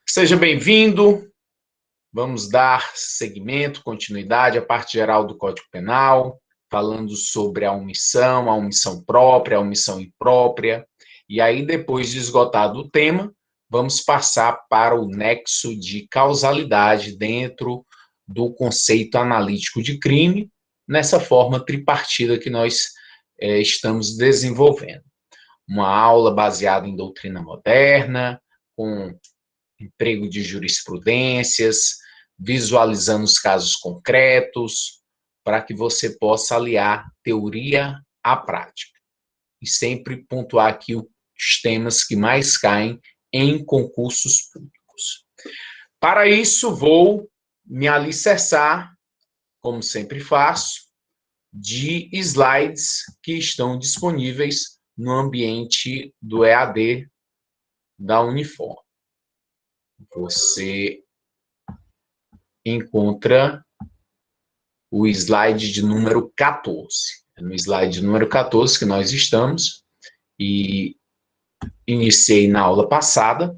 Seja bem-vindo. Vamos dar seguimento, continuidade à parte geral do Código Penal, falando sobre a omissão própria, a omissão imprópria. E aí, depois de esgotado o tema, vamos passar para o nexo de causalidade dentro do conceito analítico de crime, nessa forma tripartida que nós estamos desenvolvendo. Uma aula baseada em doutrina moderna, com emprego de jurisprudências, visualizando os casos concretos, para que você possa aliar teoria à prática. E sempre pontuar aqui os temas que mais caem em concursos públicos. Para isso, vou me alicerçar, como sempre faço, de slides que estão disponíveis no ambiente do EAD da Unifor. Você encontra o slide de número 14. É no slide número 14 que nós estamos, e iniciei na aula passada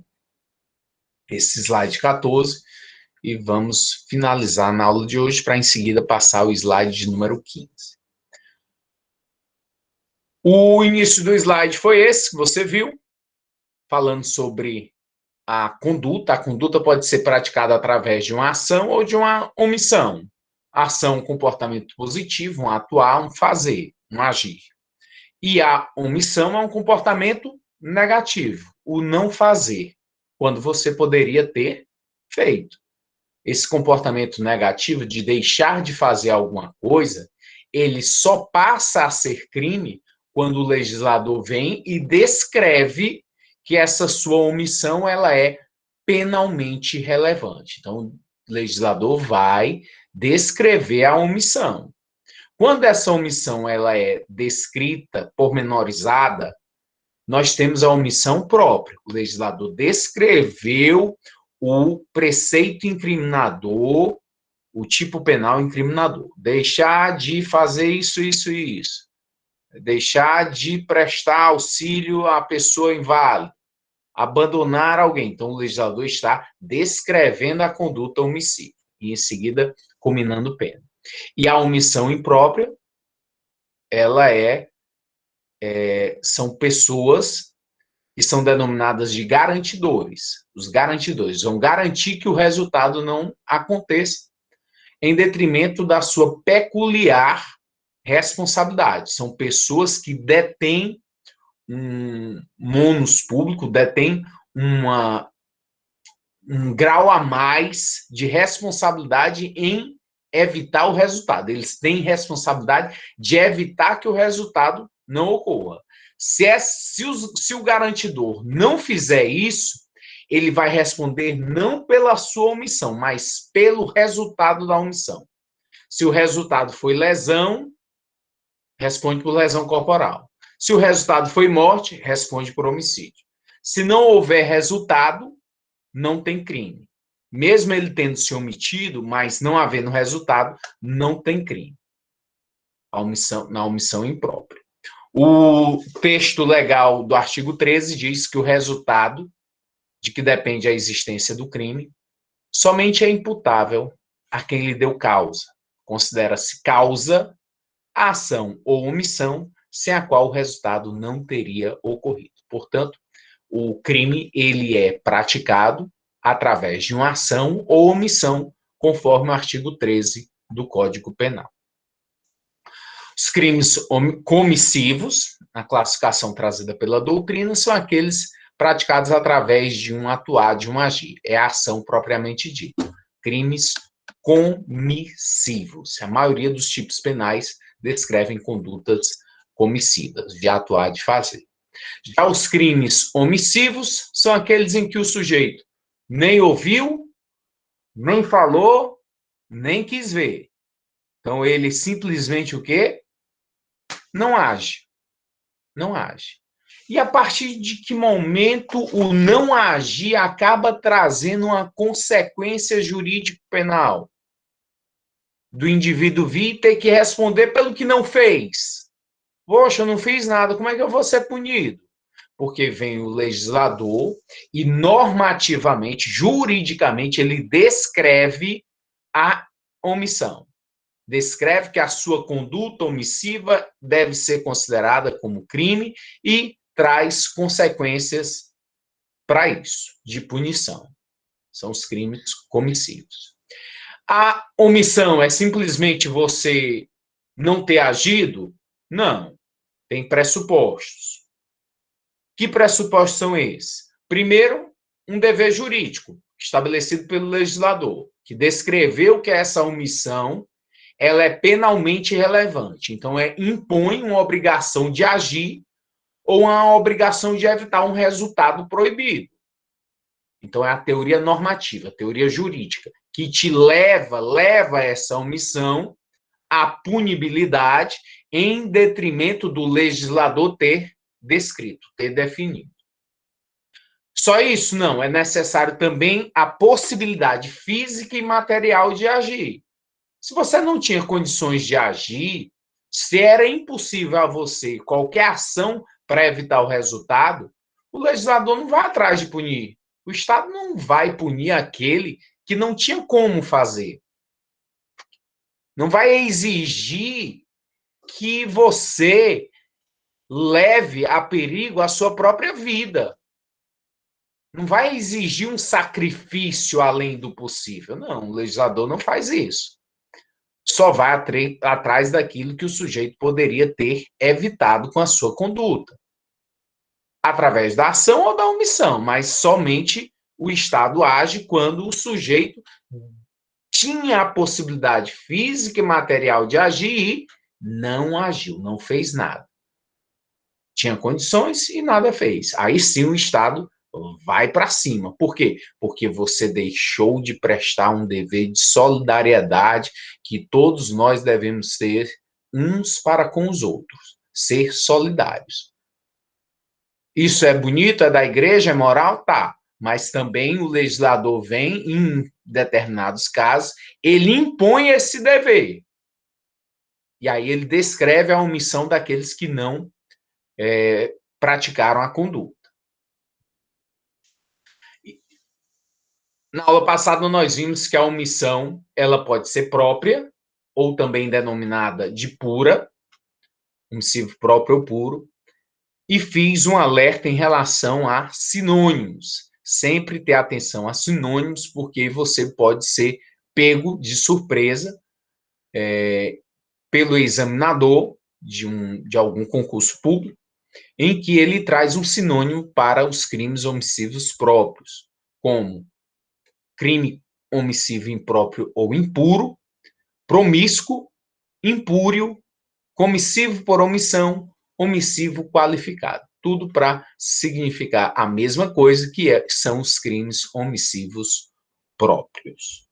esse slide 14, e vamos finalizar na aula de hoje para em seguida passar o slide de número 15. O início do slide foi esse que você viu, falando sobre a conduta. A conduta pode ser praticada através de uma ação ou de uma omissão. Ação, um comportamento positivo, um atuar, um fazer, um agir. E a omissão é um comportamento negativo, o não fazer, quando você poderia ter feito. Esse comportamento negativo de deixar de fazer alguma coisa, ele só passa a ser crime quando o legislador vem e descreve que essa sua omissão ela é penalmente relevante. Então, o legislador vai descrever a omissão. Quando essa omissão ela é descrita, pormenorizada, nós temos a omissão própria. O legislador descreveu o preceito incriminador, o tipo penal incriminador. Deixar de fazer isso, isso e isso. Deixar de prestar auxílio à pessoa inválida. Abandonar alguém. Então, o legislador está descrevendo a conduta omissiva e, em seguida, cominando pena. E a omissão imprópria, ela são pessoas que são denominadas de garantidores. Os garantidores vão garantir que o resultado não aconteça em detrimento da sua peculiar responsabilidade. São pessoas que detêm um mônus público, detêm um grau a mais de responsabilidade em evitar o resultado. Eles têm responsabilidade de evitar que o resultado não ocorra. Se o garantidor não fizer isso, ele vai responder não pela sua omissão, mas pelo resultado da omissão. Se o resultado foi lesão, responde por lesão corporal. Se o resultado foi morte, responde por homicídio. Se não houver resultado, não tem crime. Mesmo ele tendo se omitido, mas não havendo resultado, não tem crime. Na omissão imprópria. O texto legal do artigo 13 diz que o resultado de que depende a existência do crime somente é imputável a quem lhe deu causa. Considera-se causa a ação ou omissão sem a qual o resultado não teria ocorrido. Portanto, o crime ele é praticado através de uma ação ou omissão, conforme o artigo 13 do Código Penal. Os crimes comissivos, a classificação trazida pela doutrina, são aqueles praticados através de um atuar, de um agir. É a ação propriamente dita. Crimes comissivos. A maioria dos tipos penais descrevem condutas comissivas, de atuar, de fazer. Já os crimes omissivos são aqueles em que o sujeito nem ouviu, nem falou, nem quis ver. Então, ele simplesmente o quê? Não age. Não age. E a partir de que momento o não agir acaba trazendo uma consequência jurídico-penal? Do indivíduo vir ter que responder pelo que não fez. Poxa, eu não fiz nada, como é que eu vou ser punido? porque vem o legislador e normativamente, juridicamente, ele descreve a omissão. Descreve que a sua conduta omissiva deve ser considerada como crime e traz consequências para isso, de punição. São os crimes comissivos. A omissão é simplesmente você não ter agido? Não. Tem pressupostos. Que pressupostos são esses? Primeiro, um dever jurídico, estabelecido pelo legislador, que descreveu que essa omissão ela é penalmente relevante. Então, impõe uma obrigação de agir ou uma obrigação de evitar um resultado proibido. Então, é a teoria normativa, a teoria jurídica, que te leva essa omissão à punibilidade em detrimento do legislador ter descrito, ter definido. Só isso? Não. É necessário também a possibilidade física e material de agir. Se você não tinha condições de agir, se era impossível a você qualquer ação para evitar o resultado, o legislador não vai atrás de punir. O Estado não vai punir aquele que não tinha como fazer. Não vai exigir que você leve a perigo a sua própria vida. Não vai exigir um sacrifício além do possível. Não, o legislador não faz isso. Só vai atrás daquilo que o sujeito poderia ter evitado com a sua conduta. Através da ação ou da omissão, mas somente o Estado age quando o sujeito tinha a possibilidade física e material de agir e não agiu, não fez nada. Tinha condições e nada fez. Aí sim o Estado vai para cima. Por quê? Porque você deixou de prestar um dever de solidariedade que todos nós devemos ter uns para com os outros. Ser solidários. Isso é bonito, é da igreja, é moral? Tá. Mas também o legislador vem, em determinados casos, ele impõe esse dever. E aí ele descreve a omissão daqueles que não praticaram a conduta. Na aula passada nós vimos que a omissão ela pode ser própria ou também denominada de pura, omissivo próprio ou puro, e fiz um alerta em relação a sinônimos. Sempre ter atenção a sinônimos, porque você pode ser pego de surpresa pelo examinador de algum concurso público, em que ele traz um sinônimo para os crimes omissivos próprios, como crime omissivo impróprio ou impuro, promíscuo, impúrio, comissivo por omissão, omissivo qualificado. Tudo para significar a mesma coisa, que são os crimes omissivos próprios.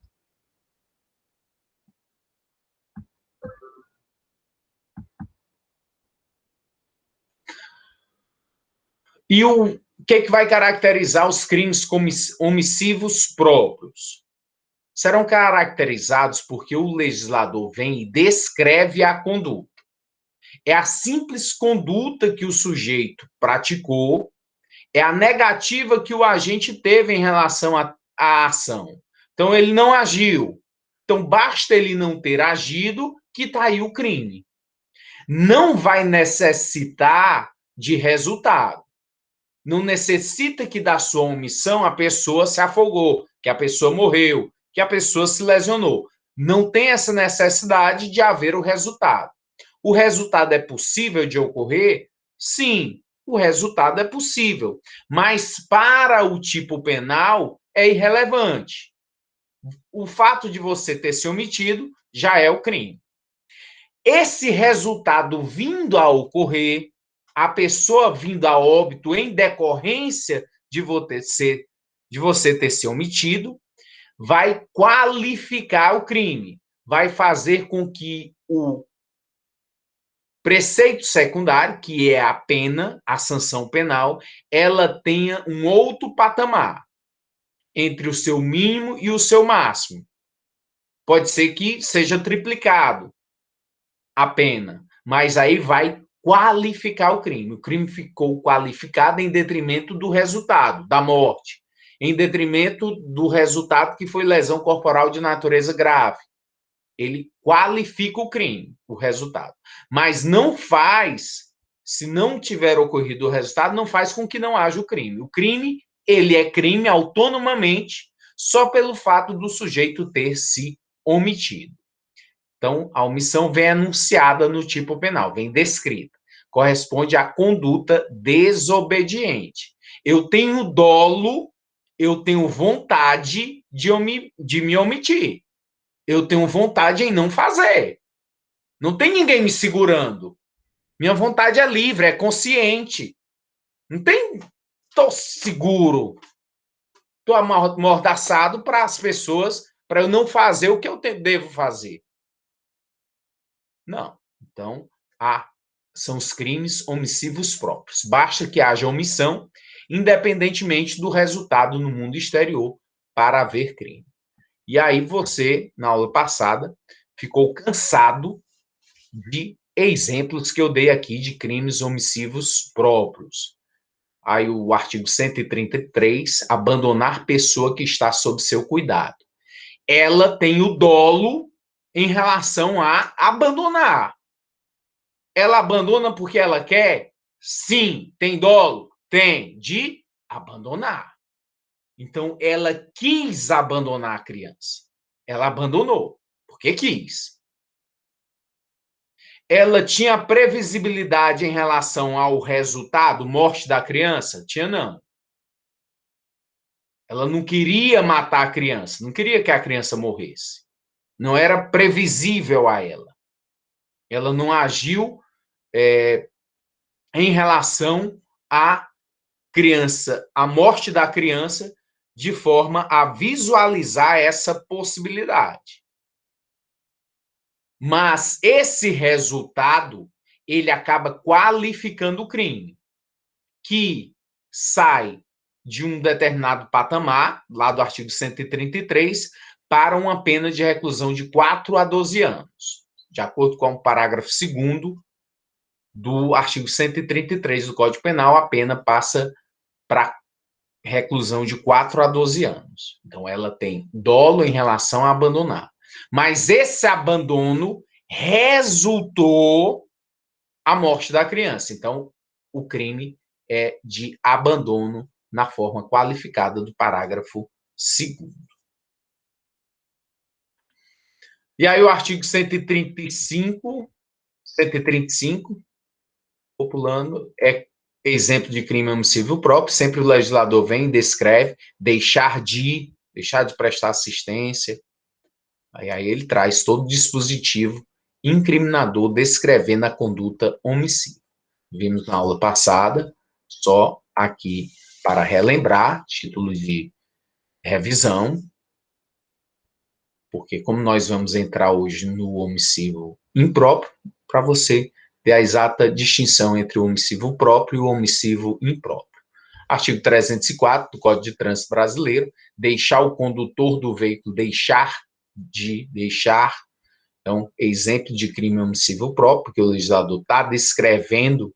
E o que vai caracterizar os crimes omissivos próprios? Serão caracterizados porque o legislador vem e descreve a conduta. É a simples conduta que o sujeito praticou, é a negativa que o agente teve em relação à ação. Então, ele não agiu. Então, basta ele não ter agido, que está aí o crime. Não vai necessitar de resultado. Não necessita que da sua omissão a pessoa se afogou, que a pessoa morreu, que a pessoa se lesionou. Não tem essa necessidade de haver o resultado. O resultado é possível de ocorrer? Sim, o resultado é possível, mas para o tipo penal é irrelevante. O fato de você ter se omitido já é o crime. Esse resultado vindo a ocorrer, a pessoa vindo a óbito em decorrência de você ter se omitido, vai qualificar o crime, vai fazer com que o preceito secundário, que é a pena, a sanção penal, ela tenha um outro patamar entre o seu mínimo e o seu máximo. Pode ser que seja triplicado a pena, mas aí vai qualificar o crime. O crime ficou qualificado em detrimento do resultado, da morte, em detrimento do resultado que foi lesão corporal de natureza grave. Ele qualifica o crime, o resultado. Mas não faz, se não tiver ocorrido o resultado, não faz com que não haja o crime. O crime, ele é crime autonomamente, só pelo fato do sujeito ter se omitido. Então, a omissão vem anunciada no tipo penal, vem descrita. Corresponde à conduta desobediente. Eu tenho dolo, eu tenho vontade de me omitir. Eu tenho vontade em não fazer. Não tem ninguém me segurando. Minha vontade é livre, é consciente. Não tem. Estou seguro. Estou amordaçado para as pessoas, para eu não fazer o que eu devo fazer. Não. Então, são os crimes omissivos próprios. Basta que haja omissão, independentemente do resultado no mundo exterior, para haver crime. E aí você, na aula passada, ficou cansado de exemplos que eu dei aqui de crimes omissivos próprios. Aí o artigo 133, abandonar pessoa que está sob seu cuidado. Ela tem o dolo em relação a abandonar. Ela abandona porque ela quer? Sim. Tem dolo? Tem. De abandonar. Então, ela quis abandonar a criança. Ela abandonou, porque quis. Ela tinha previsibilidade em relação ao resultado, morte da criança? Tinha não. Ela não queria matar a criança, não queria que a criança morresse. Não era previsível a ela. Ela não agiu em relação à criança, à morte da criança, de forma a visualizar essa possibilidade. Mas esse resultado, ele acaba qualificando o crime, que sai de um determinado patamar, lá do artigo 133, para uma pena de reclusão de 4 a 12 anos, de acordo com o parágrafo 2º do artigo 133 do Código Penal, a pena passa para reclusão de 4 a 12 anos. Então, ela tem dolo em relação a abandonar. Mas esse abandono resultou a morte da criança. Então, o crime é de abandono na forma qualificada do parágrafo 2º. E aí o artigo 135, populando, é exemplo de crime omissivo próprio, sempre o legislador vem e descreve, deixar de prestar assistência. Aí ele traz todo o dispositivo incriminador descrevendo a conduta omissiva. Vimos na aula passada, só aqui para relembrar, título de revisão, porque como nós vamos entrar hoje no omissivo impróprio, para você ter a exata distinção entre o omissivo próprio e o omissivo impróprio. Artigo 304 do Código de Trânsito Brasileiro, deixar o condutor do veículo deixar. Então, exemplo de crime omissivo próprio, porque o legislador está descrevendo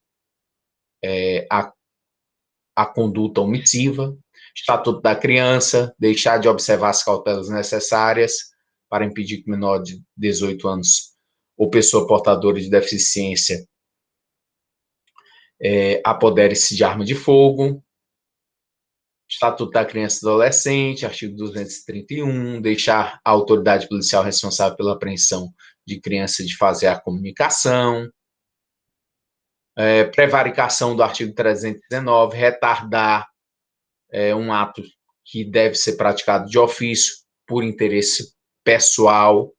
a conduta omissiva. Estatuto da criança, deixar de observar as cautelas necessárias para impedir que menor de 18 anos ou pessoa portadora de deficiência apodere-se de arma de fogo. Estatuto da Criança e Adolescente, artigo 231, deixar a autoridade policial responsável pela apreensão de criança de fazer a comunicação. Prevaricação do artigo 319, retardar um ato que deve ser praticado de ofício por interesse pessoal,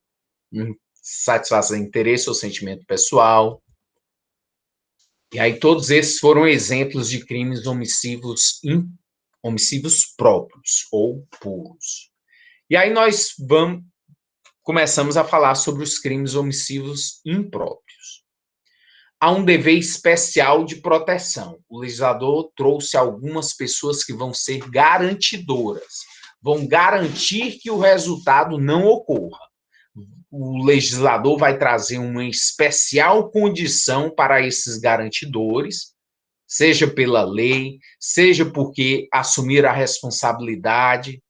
satisfação de interesse ou sentimento pessoal. E aí todos esses foram exemplos de crimes omissivos próprios ou puros. E aí nós começamos a falar sobre os crimes omissivos impróprios. Há um dever especial de proteção. O legislador trouxe algumas pessoas que vão ser garantidoras, vão garantir que o resultado não ocorra. o legislador vai trazer uma especial condição para esses garantidores, seja pela lei, seja porque assumiram a responsabilidade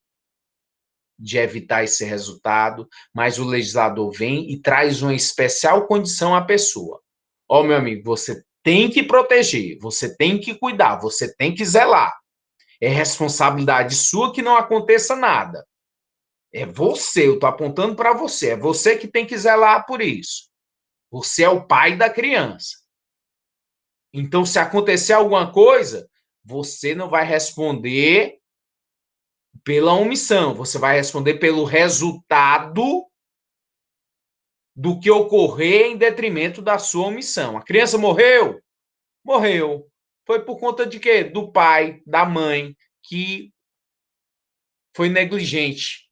de evitar esse resultado, mas o legislador vem e traz uma especial condição à pessoa. Ó, meu amigo, você tem que proteger, você tem que cuidar, você tem que zelar. É responsabilidade sua que não aconteça nada. É você, eu estou apontando para você, é você que tem que zelar por isso. Você é o pai da criança. Então, se acontecer alguma coisa, você não vai responder pela omissão, você vai responder pelo resultado do que ocorrer em detrimento da sua omissão. A criança morreu? Morreu. Foi por conta de quê? Do pai, da mãe, que foi negligente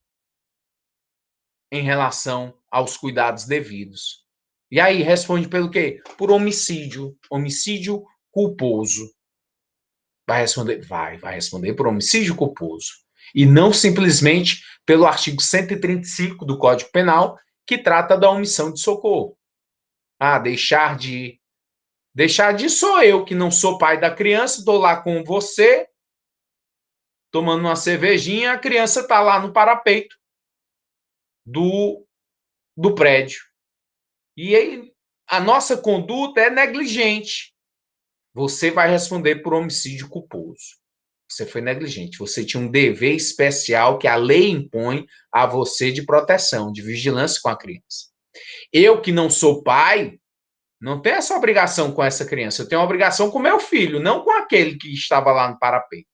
em relação aos cuidados devidos. E aí, responde pelo quê? Por homicídio. Homicídio culposo. Vai responder? Vai responder por homicídio culposo. E não simplesmente pelo artigo 135 do Código Penal, que trata da omissão de socorro. Ah, deixar de. Deixar de sou eu, que não sou pai da criança, estou lá com você, tomando uma cervejinha, a criança está lá no parapeito do prédio. E aí, a nossa conduta é negligente. Você vai responder por homicídio culposo. Você foi negligente. Você tinha um dever especial que a lei impõe a você de proteção, de vigilância com a criança. Eu, que não sou pai, não tenho essa obrigação com essa criança. Eu tenho uma obrigação com meu filho, não com aquele que estava lá no parapeito.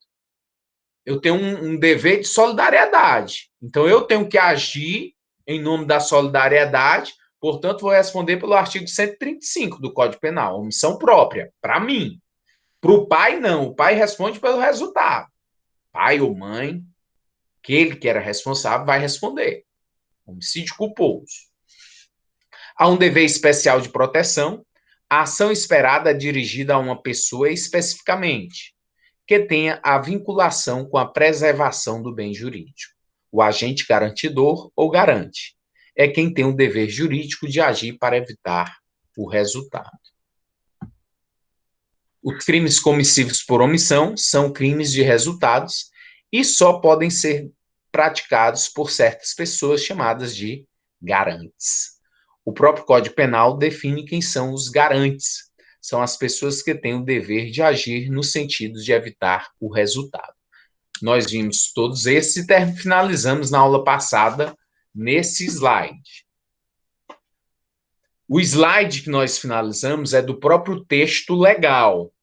Eu tenho um dever de solidariedade. Então, eu tenho que agir em nome da solidariedade. Portanto, vou responder pelo artigo 135 do Código Penal, omissão própria, para mim. Para o pai, não. O pai responde pelo resultado. Pai ou mãe, aquele que era responsável, vai responder. Homicídio culposo. Há um dever especial de proteção. A ação esperada é dirigida a uma pessoa especificamente, que tenha a vinculação com a preservação do bem jurídico. O agente garantidor ou garante é quem tem o dever jurídico de agir para evitar o resultado. Os crimes comissíveis por omissão são crimes de resultados e só podem ser praticados por certas pessoas chamadas de garantes. O próprio Código Penal define quem são os garantes. São as pessoas que têm o dever de agir no sentido de evitar o resultado. Nós vimos todos esses e finalizamos na aula passada nesse slide. O slide que nós finalizamos é do próprio texto legal,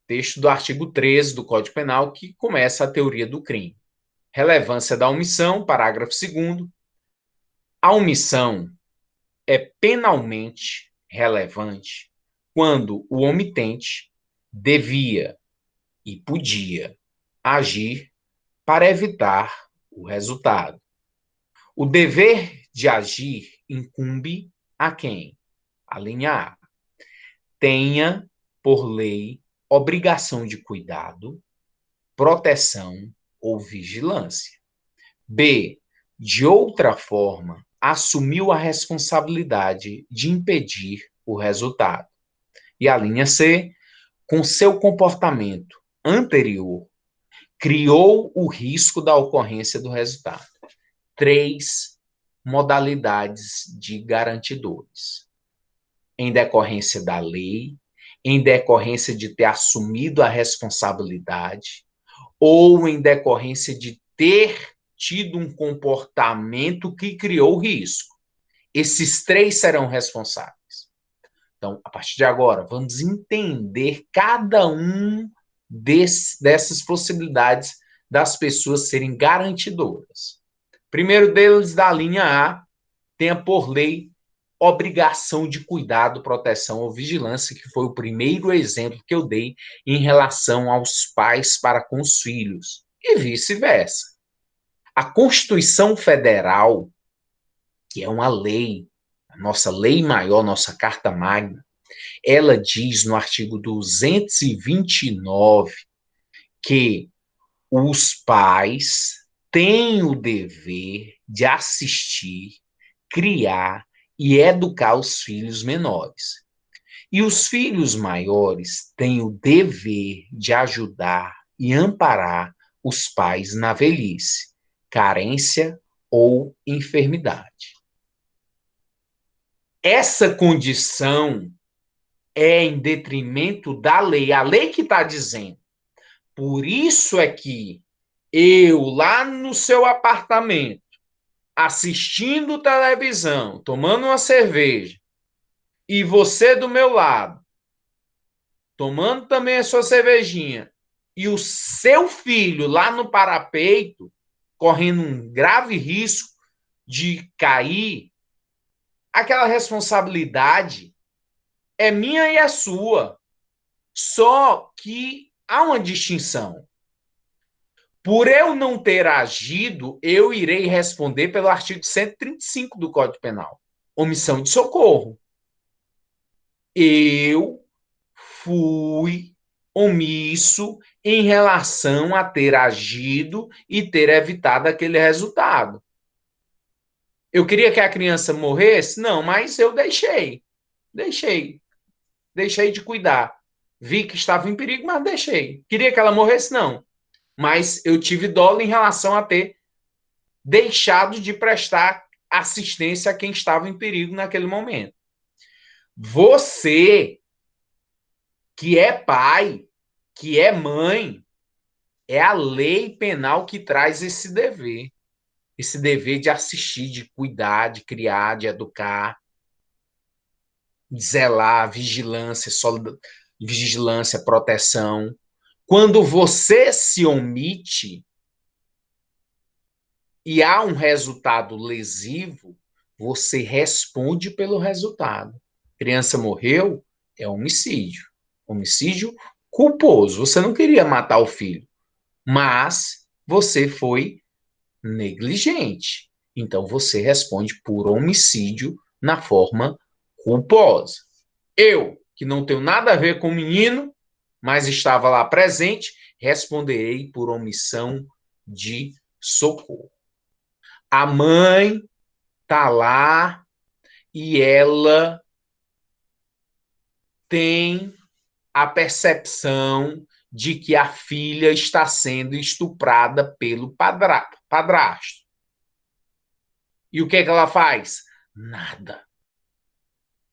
texto do artigo 13 do Código Penal, que começa a teoria do crime. Relevância da omissão, parágrafo 2º. A omissão é penalmente relevante quando o omitente devia e podia agir para evitar o resultado. O dever de agir incumbe a quem? A linha A. Tenha, por lei, obrigação de cuidado, proteção ou vigilância. B. De outra forma, assumiu a responsabilidade de impedir o resultado. E a linha C, com seu comportamento anterior, criou o risco da ocorrência do resultado. 3 modalidades de garantidores. Em decorrência da lei, em decorrência de ter assumido a responsabilidade, ou em decorrência de ter tido um comportamento que criou o risco. Esses 3 serão responsáveis. Então, a partir de agora, vamos entender cada um dessas possibilidades das pessoas serem garantidoras. Primeiro deles, da linha A, tenha por lei obrigação de cuidado, proteção ou vigilância, que foi o primeiro exemplo que eu dei em relação aos pais para com os filhos, e vice-versa. A Constituição Federal, que é uma lei, a nossa lei maior, nossa Carta Magna, ela diz no artigo 229 que os pais têm o dever de assistir, criar e educar os filhos menores. E os filhos maiores têm o dever de ajudar e amparar os pais na velhice, carência ou enfermidade. Essa condição é em detrimento da lei, a lei que está dizendo. Por isso é que eu, lá no seu apartamento, assistindo televisão, tomando uma cerveja, e você do meu lado, tomando também a sua cervejinha, e o seu filho lá no parapeito, correndo um grave risco de cair, aquela responsabilidade é minha e é sua. Só que há uma distinção. Por eu não ter agido, eu irei responder pelo artigo 135 do Código Penal. Omissão de socorro. Eu fui omisso em relação a ter agido e ter evitado aquele resultado. Eu queria que a criança morresse? Não, mas eu deixei de cuidar. Vi que estava em perigo, mas deixei. Queria que ela morresse? Não. Mas eu tive dolo em relação a ter deixado de prestar assistência a quem estava em perigo naquele momento. Você, que é pai, que é mãe, é a lei penal que traz esse dever de assistir, de cuidar, de criar, de educar, de zelar, vigilância, proteção. Quando você se omite e há um resultado lesivo, você responde pelo resultado. Criança morreu, é homicídio. Homicídio culposo. Você não queria matar o filho, mas você foi negligente. Então você responde por homicídio na forma culposa. Eu, que não tenho nada a ver com o menino, mas estava lá presente, responderei por omissão de socorro. A mãe está lá e ela tem a percepção de que a filha está sendo estuprada pelo padrasto. E o que é que ela faz? Nada.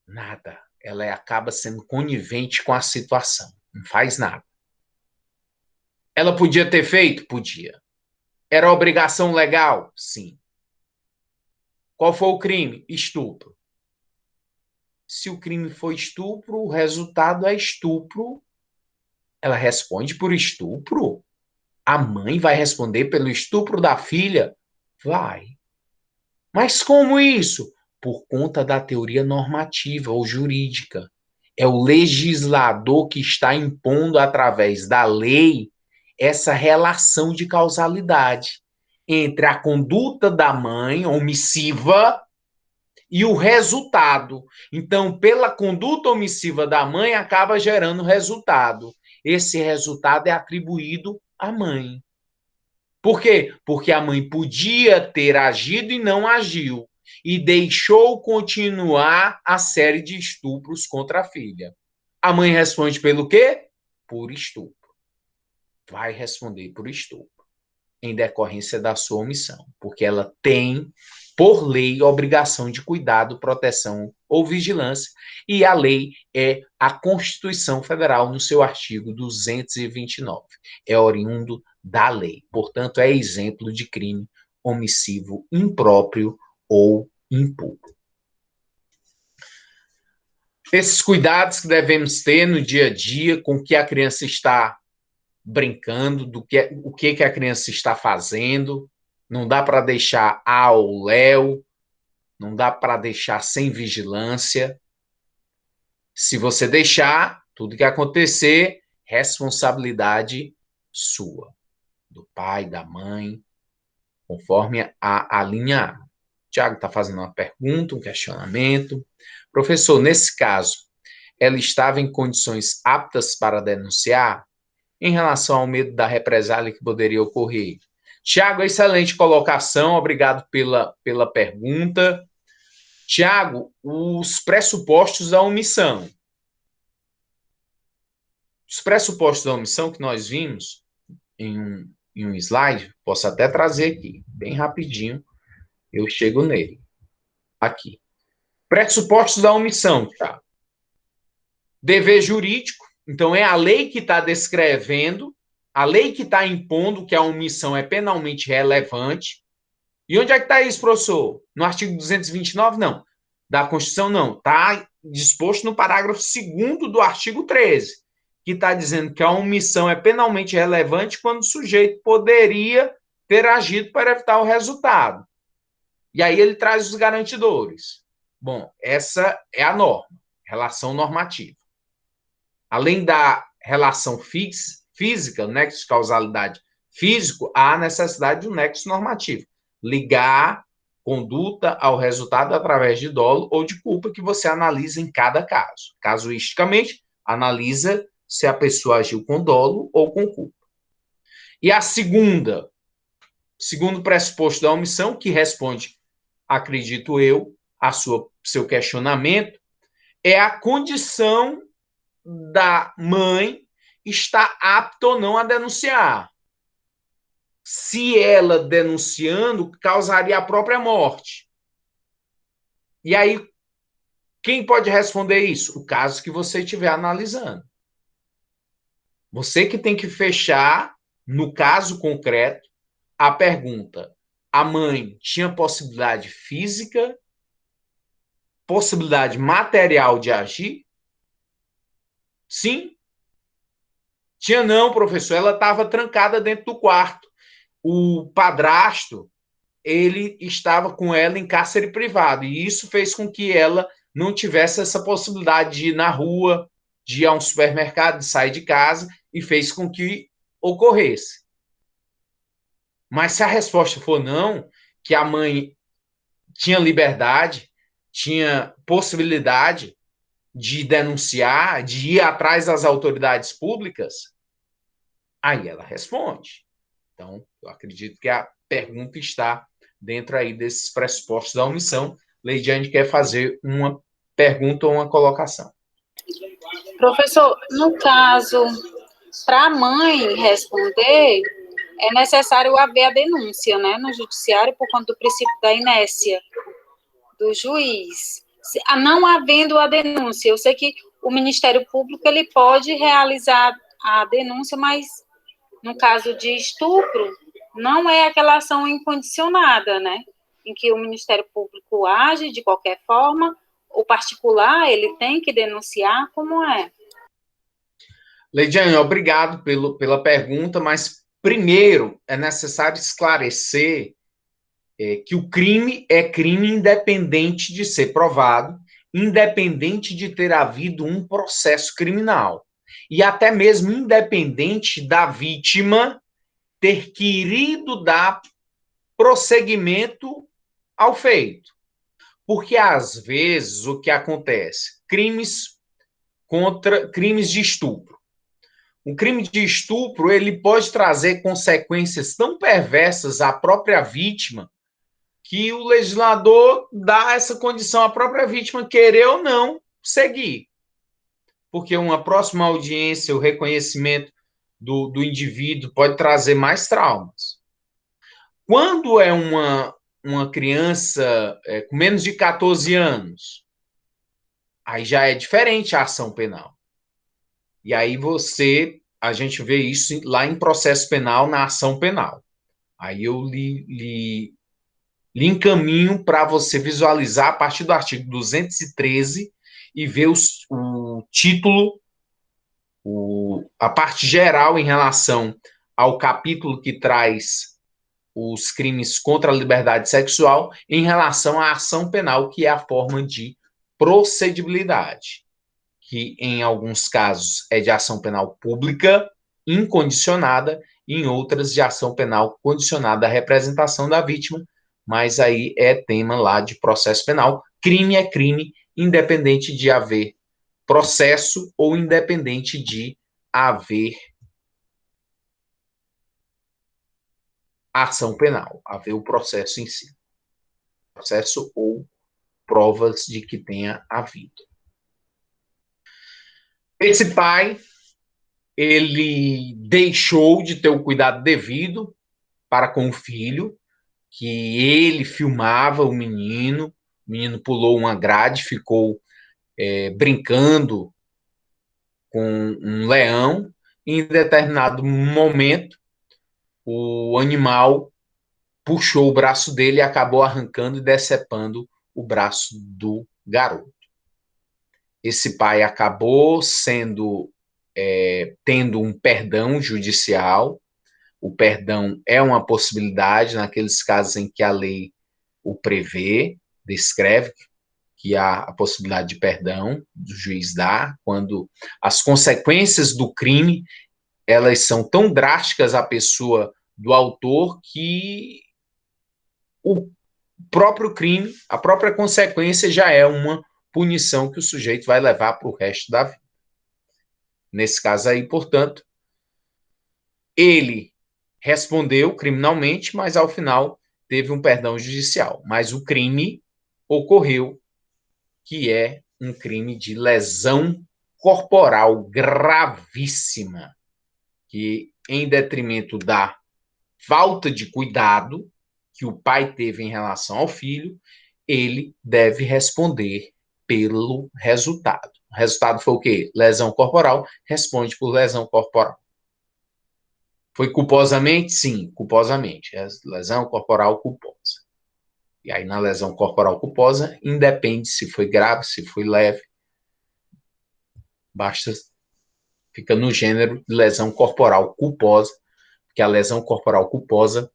Nada. Ela acaba sendo conivente com a situação. Não faz nada. Ela podia ter feito? Podia. Era obrigação legal? Sim. Qual foi o crime? Estupro. Se o crime foi estupro, o resultado é estupro. Ela responde por estupro? A mãe vai responder pelo estupro da filha? Vai. Mas como isso? Por conta da teoria normativa ou jurídica. É o legislador que está impondo, através da lei, essa relação de causalidade entre a conduta da mãe omissiva e o resultado. Então, pela conduta omissiva da mãe, acaba gerando resultado. Esse resultado é atribuído à mãe. Por quê? Porque a mãe podia ter agido e não agiu, e deixou continuar a série de estupros contra a filha. A mãe responde pelo quê? Por estupro. Vai responder por estupro, em decorrência da sua omissão, porque ela tem, por lei, obrigação de cuidado, proteção ou vigilância, e a lei é a Constituição Federal, no seu artigo 229. É oriundo da lei, portanto, é exemplo de crime omissivo impróprio ou impuro. Esses cuidados que devemos ter no dia a dia com que a criança está brincando, o que a criança está fazendo. Não dá para deixar ao léu, não dá para deixar sem vigilância. Se você deixar, tudo que acontecer, responsabilidade sua, do pai, da mãe, conforme a linha A. Tiago está fazendo uma pergunta, um questionamento. Professor, nesse caso, ela estava em condições aptas para denunciar? Em relação ao medo da represália que poderia ocorrer? Tiago, excelente colocação, obrigado pela pergunta. Tiago, os pressupostos da omissão. Os pressupostos da omissão que nós vimos em um slide, posso até trazer aqui, bem rapidinho, eu chego nele. Aqui. Pressupostos da omissão, Tiago. Dever jurídico, então é a lei que está descrevendo, a lei que está impondo que a omissão é penalmente relevante. E onde é que está isso, professor? No artigo 229, não. Da Constituição, não. Está disposto no parágrafo 2º do artigo 13, que está dizendo que a omissão é penalmente relevante quando o sujeito poderia ter agido para evitar o resultado. E aí ele traz os garantidores. Bom, essa é a norma, relação normativa. Além da relação física, nexo de causalidade físico, há a necessidade de um nexo normativo. Ligar conduta ao resultado através de dolo ou de culpa que você analisa em cada caso. Casuisticamente, analisa se a pessoa agiu com dolo ou com culpa. E a segundo pressuposto da omissão, que responde, acredito eu, seu questionamento, é a condição da mãe está apta ou não a denunciar. Se ela denunciando, causaria a própria morte. E aí, quem pode responder isso? O caso que você estiver analisando. Você que tem que fechar, no caso concreto, a pergunta: a mãe tinha possibilidade física, possibilidade material de agir? Sim. Tinha não, professor. Ela estava trancada dentro do quarto. O padrasto, ele estava com ela em cárcere privado, e isso fez com que ela não tivesse essa possibilidade de ir na rua, de ir a um supermercado, de sair de casa, e fez com que ocorresse. Mas se a resposta for não, que a mãe tinha liberdade, tinha possibilidade de denunciar, de ir atrás das autoridades públicas, aí ela responde. Então, eu acredito que a pergunta está dentro aí desses pressupostos da omissão. Leidiane quer fazer uma pergunta ou uma colocação. Professor, no caso, para a mãe responder, é necessário haver a denúncia, né, no judiciário, por conta do princípio da inércia do juiz. Não havendo a denúncia, eu sei que o Ministério Público ele pode realizar a denúncia, mas no caso de estupro, não é aquela ação incondicionada, né, em que o Ministério Público age de qualquer forma, o particular ele tem que denunciar, como é? Leidiane, obrigado pela pergunta, mas primeiro é necessário esclarecer que o crime é crime independente de ser provado, independente de ter havido um processo criminal. E até mesmo independente da vítima ter querido dar prosseguimento ao feito. Porque, às vezes, o que acontece? Crimes de estupro. O crime de estupro ele pode trazer consequências tão perversas à própria vítima que o legislador dá essa condição à própria vítima querer ou não seguir. Porque uma próxima audiência, o reconhecimento do indivíduo pode trazer mais traumas. Quando é uma criança com menos de 14 anos, aí já é diferente a ação penal. E aí a gente vê isso lá em processo penal, na ação penal. Aí eu lhe encaminho para você visualizar a partir do artigo 213 e ver o título, a parte geral em relação ao capítulo que traz os crimes contra a liberdade sexual em relação à ação penal, que é a forma de procedibilidade, que em alguns casos é de ação penal pública incondicionada, e em outras de ação penal condicionada à representação da vítima, mas aí é tema lá de processo penal. Crime é crime, independente de haver processo ou independente de haver ação penal, haver o processo em si. Processo ou provas de que tenha havido. Esse pai, ele deixou de ter o cuidado devido para com o filho, que ele filmava o menino pulou uma grade, ficou brincando com um leão, e em determinado momento, o animal puxou o braço dele e acabou arrancando e decepando o braço do garoto. Esse pai acabou tendo um perdão judicial. O perdão é uma possibilidade naqueles casos em que a lei o prevê, descreve que há a possibilidade de perdão do juiz dar, quando as consequências do crime elas são tão drásticas à pessoa do autor que o próprio crime, a própria consequência já é uma punição que o sujeito vai levar para o resto da vida. Nesse caso aí, portanto, ele respondeu criminalmente, mas ao final teve um perdão judicial. Mas o crime ocorreu, que é um crime de lesão corporal gravíssima, que em detrimento da falta de cuidado que o pai teve em relação ao filho, ele deve responder pelo resultado. O resultado foi o quê? Lesão corporal, responde por lesão corporal. Foi culposamente? Sim, culposamente. Lesão corporal culposa. E aí, na lesão corporal culposa, independe se foi grave, se foi leve. Basta, fica no gênero de lesão corporal culposa, porque a lesão corporal culposa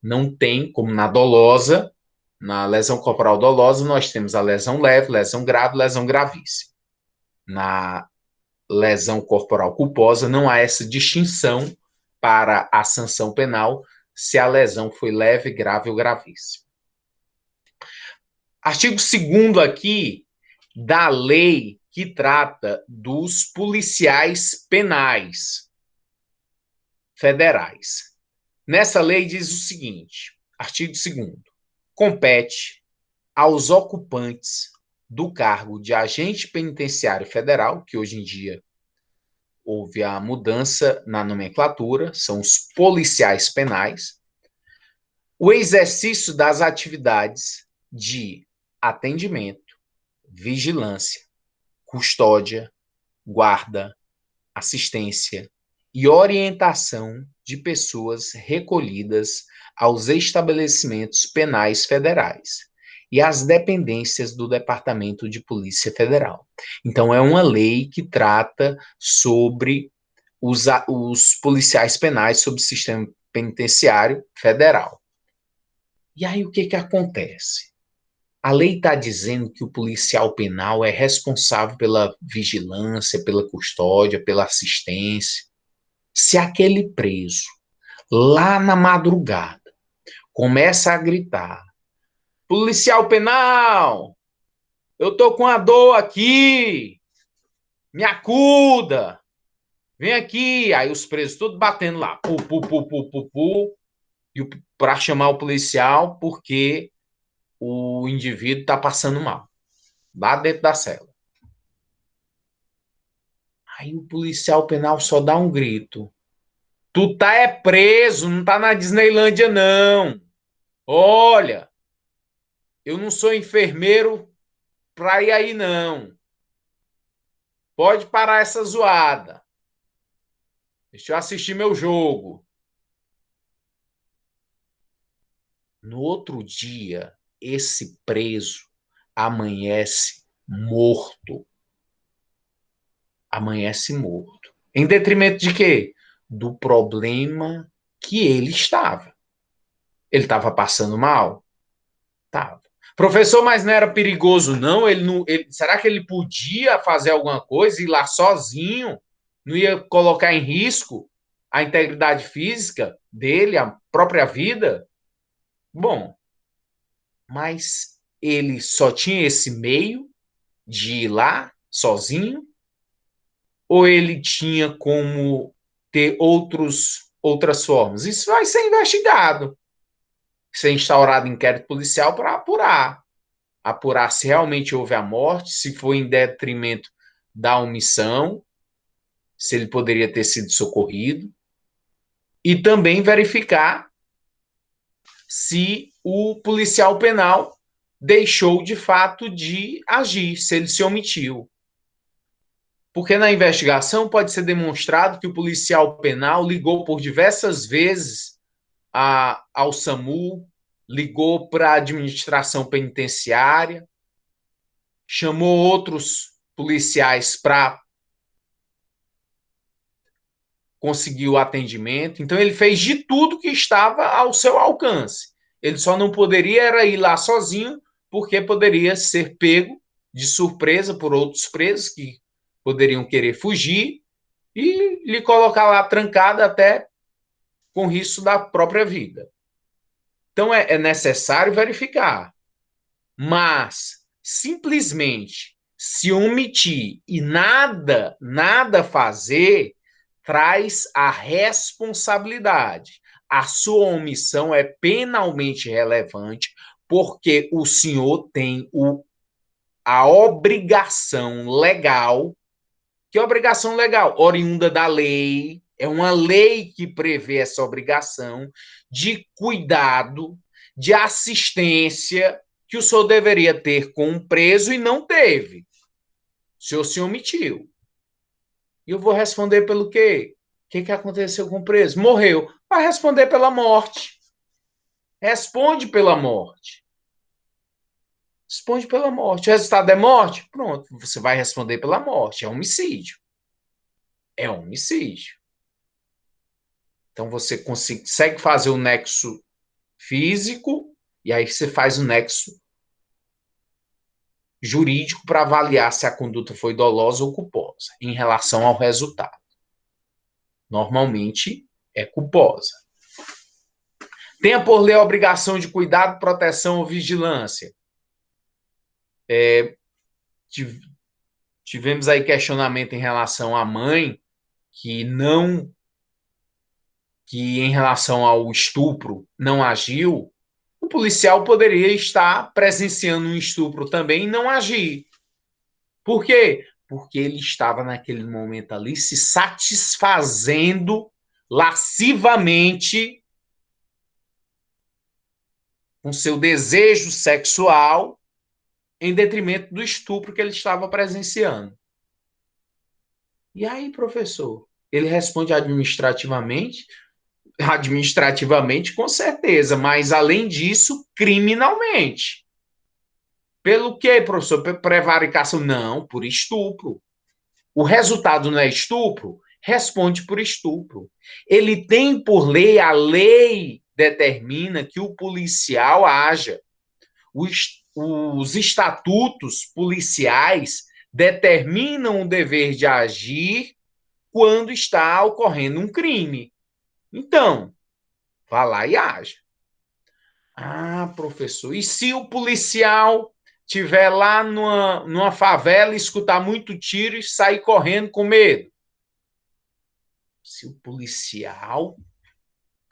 não tem, como na dolosa, na lesão corporal dolosa, nós temos a lesão leve, lesão grave, lesão gravíssima. Na lesão corporal culposa, não há essa distinção para a sanção penal se a lesão foi leve, grave ou gravíssima. Artigo 2º aqui da lei que trata dos policiais penais federais. Nessa lei diz o seguinte, artigo 2º, compete aos ocupantes do cargo de agente penitenciário federal, que hoje em dia houve a mudança na nomenclatura, são os policiais penais, o exercício das atividades de atendimento, vigilância, custódia, guarda, assistência e orientação de pessoas recolhidas aos estabelecimentos penais federais e às dependências do Departamento de Polícia Federal. Então, é uma lei que trata sobre os policiais penais sob o sistema penitenciário federal. E aí, o que acontece? A lei está dizendo que o policial penal é responsável pela vigilância, pela custódia, pela assistência. Se aquele preso, lá na madrugada, começa a gritar: policial penal, eu tô com a dor aqui, me acuda, vem aqui. Aí os presos todos batendo lá, para chamar o policial, porque o indivíduo está passando mal, lá dentro da cela. Aí o policial penal só dá um grito: tu tá preso, não tá na Disneylândia, não. Olha, eu não sou enfermeiro pra ir aí, não. Pode parar essa zoada. Deixa eu assistir meu jogo. No outro dia, esse preso amanhece morto. Amanhece morto. Em detrimento de quê? Do problema que ele estava. Ele estava passando mal? Estava. Professor, mas não era perigoso, não? Será que ele podia fazer alguma coisa, ir lá sozinho? Não ia colocar em risco a integridade física dele, a própria vida? Bom, mas ele só tinha esse meio de ir lá sozinho? Ou ele tinha como ter outras formas? Isso vai ser investigado. Ser instaurado inquérito policial para apurar apurar se realmente houve a morte, se foi em detrimento da omissão, se ele poderia ter sido socorrido, e também verificar se o policial penal deixou de fato de agir, se ele se omitiu. Porque na investigação pode ser demonstrado que o policial penal ligou por diversas vezes ao SAMU, ligou para a administração penitenciária, chamou outros policiais para conseguir o atendimento. Então, ele fez de tudo que estava ao seu alcance. Ele só não poderia era ir lá sozinho, porque poderia ser pego de surpresa por outros presos que poderiam querer fugir e lhe colocar lá trancado até com risco da própria vida. Então, é necessário verificar. Mas, simplesmente, se omitir e nada fazer, traz a responsabilidade. A sua omissão é penalmente relevante, porque o senhor tem a obrigação legal. Que obrigação legal? Oriunda da lei, é uma lei que prevê essa obrigação de cuidado, de assistência que o senhor deveria ter com um preso e não teve. O senhor se omitiu. E eu vou responder pelo quê? O que aconteceu com o preso? Morreu. Vai responder pela morte. Responde pela morte. Responde pela morte. O resultado é morte? Pronto, você vai responder pela morte. É homicídio. É homicídio. Então você consegue fazer o nexo físico e aí você faz o nexo jurídico para avaliar se a conduta foi dolosa ou culposa em relação ao resultado. Normalmente é culposa. Tenha por lei a obrigação de cuidado, proteção ou vigilância. Tivemos aí questionamento em relação à mãe que em relação ao estupro não agiu. O policial poderia estar presenciando um estupro também e não agir. Por quê? Porque ele estava naquele momento ali se satisfazendo lascivamente com seu desejo sexual em detrimento do estupro que ele estava presenciando. E aí, professor? Ele responde administrativamente? Administrativamente, com certeza, mas além disso, criminalmente. Pelo quê, professor? Por prevaricação? Não, por estupro. O resultado não é estupro? Responde por estupro. Ele tem por lei, a lei determina que o policial haja. Os estatutos policiais determinam o dever de agir quando está ocorrendo um crime. Então, vá lá e haja. Ah, professor, e se o policial estiver lá numa favela e escutar muito tiro e sair correndo com medo? Se o policial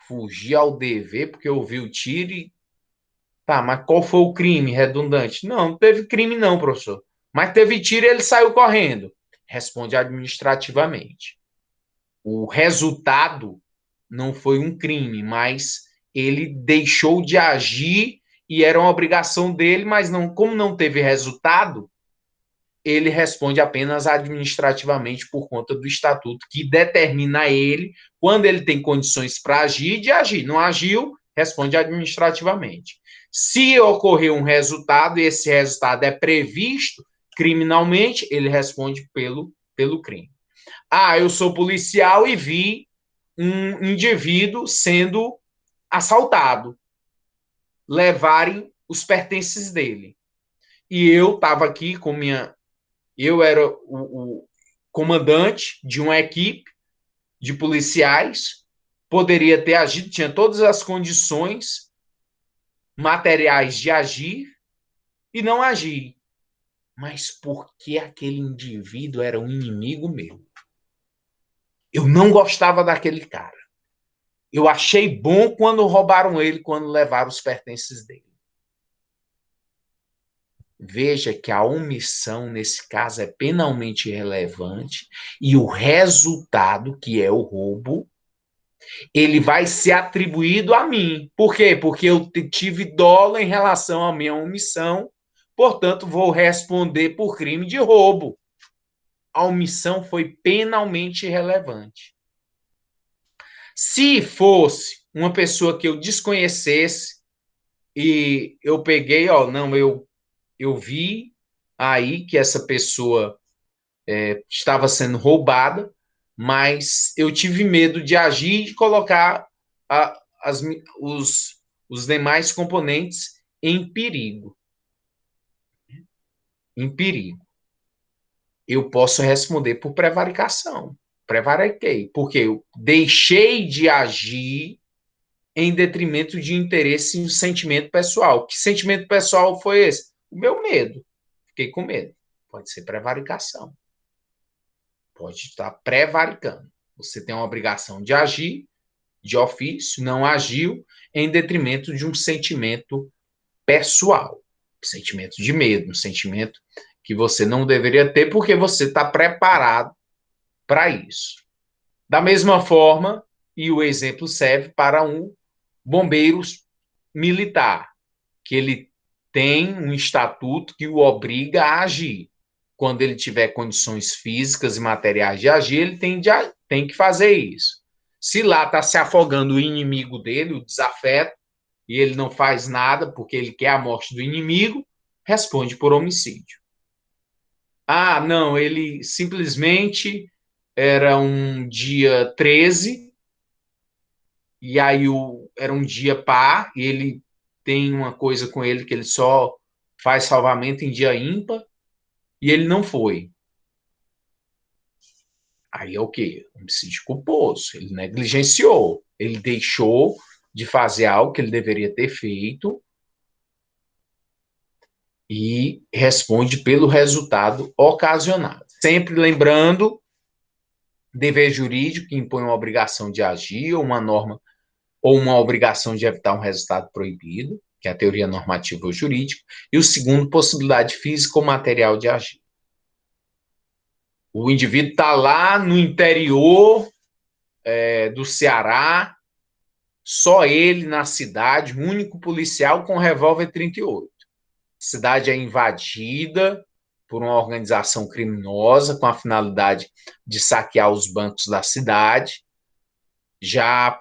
fugir ao dever porque ouviu tiro e... Tá, mas qual foi o crime redundante? Não teve crime não, professor. Mas teve tiro e ele saiu correndo. Responde administrativamente. O resultado não foi um crime, mas ele deixou de agir e era uma obrigação dele, mas não, como não teve resultado, ele responde apenas administrativamente por conta do estatuto que determina a ele, quando ele tem condições para agir, de agir. Não agiu, responde administrativamente. Se ocorrer um resultado e esse resultado é previsto criminalmente, ele responde pelo crime. Ah, eu sou policial e vi um indivíduo sendo assaltado, levarem os pertences dele. E eu estava aqui com minha... Eu era o comandante de uma equipe de policiais, poderia ter agido, tinha todas as condições materiais de agir e não agir. Mas porque aquele indivíduo era um inimigo meu. Eu não gostava daquele cara. Eu achei bom quando roubaram ele, quando levaram os pertences dele. Veja que a omissão, nesse caso, é penalmente relevante e o resultado, que é o roubo, ele vai ser atribuído a mim. Por quê? Porque eu tive dolo em relação à minha omissão, portanto, vou responder por crime de roubo. A omissão foi penalmente relevante. Se fosse uma pessoa que eu desconhecesse e eu peguei, não, eu vi aí que essa pessoa estava sendo roubada, mas eu tive medo de agir e de colocar a, as, os demais componentes em perigo. Em perigo. Eu posso responder por prevaricação. Prevariquei, porque eu deixei de agir em detrimento de interesse e sentimento pessoal. Que sentimento pessoal foi esse? O meu medo. Fiquei com medo. Pode ser prevaricação. Pode estar prevaricando. Você tem uma obrigação de agir de ofício, não agiu em detrimento de um sentimento pessoal. Sentimento de medo, um sentimento que você não deveria ter porque você está preparado para isso. Da mesma forma, e o exemplo serve para um bombeiro militar, que ele tem um estatuto que o obriga a agir. Quando ele tiver condições físicas e materiais de agir, ele tem que fazer isso. Se lá está se afogando o inimigo dele, o desafeto, e ele não faz nada porque ele quer a morte do inimigo, responde por homicídio. Ah, não, ele simplesmente era um dia 13, e aí era um dia par, e ele tem uma coisa com ele que ele só faz salvamento em dia ímpar, e ele não foi. Aí é o quê? Homicídio culposo. Ele negligenciou. Ele deixou de fazer algo que ele deveria ter feito e responde pelo resultado ocasionado. Sempre lembrando, dever jurídico que impõe uma obrigação de agir, ou uma norma, ou uma obrigação de evitar um resultado proibido, que é a teoria normativa ou jurídica, e o segundo, possibilidade física ou material de agir. O indivíduo está lá no interior do Ceará, só ele na cidade, o único policial com revólver 38. A cidade é invadida por uma organização criminosa com a finalidade de saquear os bancos da cidade. Já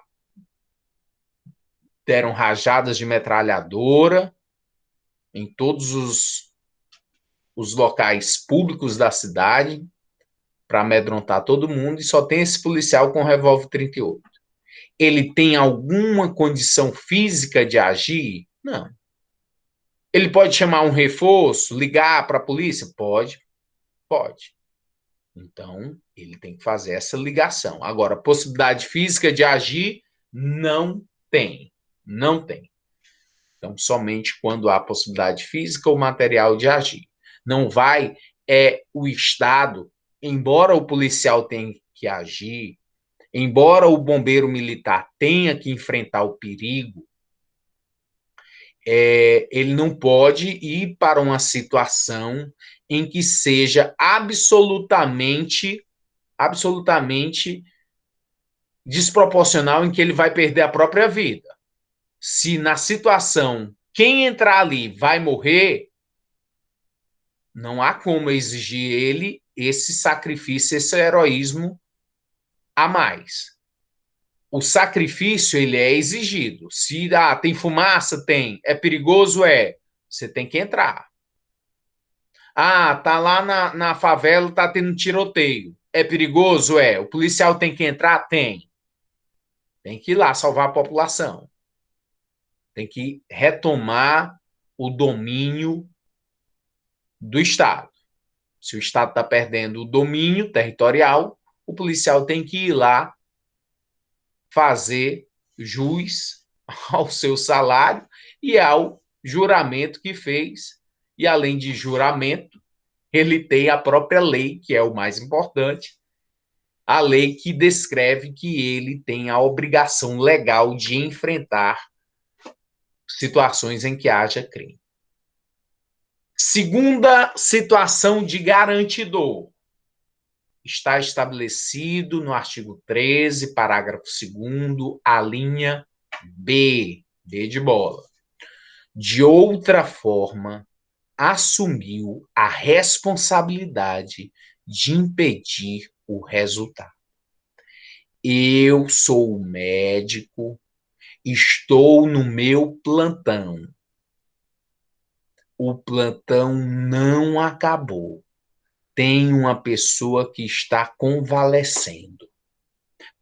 deram rajadas de metralhadora em todos os locais públicos da cidade para amedrontar todo mundo, e só tem esse policial com revólver 38. Ele tem alguma condição física de agir? Não. Ele pode chamar um reforço, ligar para a polícia? Pode, pode. Então, ele tem que fazer essa ligação. Agora, possibilidade física de agir? Não tem. Não tem. Então, somente quando há possibilidade física ou material de agir. Não vai o Estado, embora o policial tenha que agir, embora o bombeiro militar tenha que enfrentar o perigo, ele não pode ir para uma situação em que seja absolutamente desproporcional, em que ele vai perder a própria vida. Se na situação quem entrar ali vai morrer, não há como exigir ele esse sacrifício, esse heroísmo a mais. O sacrifício, ele é exigido. Se tem fumaça, tem. É perigoso, é. Você tem que entrar. Tá lá na favela, tá tendo tiroteio. É perigoso, é. O policial tem que entrar? Tem. Tem que ir lá salvar a população. Tem que retomar o domínio do Estado. Se o Estado está perdendo o domínio territorial, o policial tem que ir lá fazer jus ao seu salário e ao juramento que fez. E, além de juramento, ele tem a própria lei, que é o mais importante, a lei que descreve que ele tem a obrigação legal de enfrentar situações em que haja crime. Segunda situação de garantidor. Está estabelecido no artigo 13, parágrafo 2º, a linha B, B de bola. De outra forma, assumiu a responsabilidade de impedir o resultado. Eu sou o médico, estou no meu plantão. O plantão não acabou. Tem uma pessoa que está convalescendo.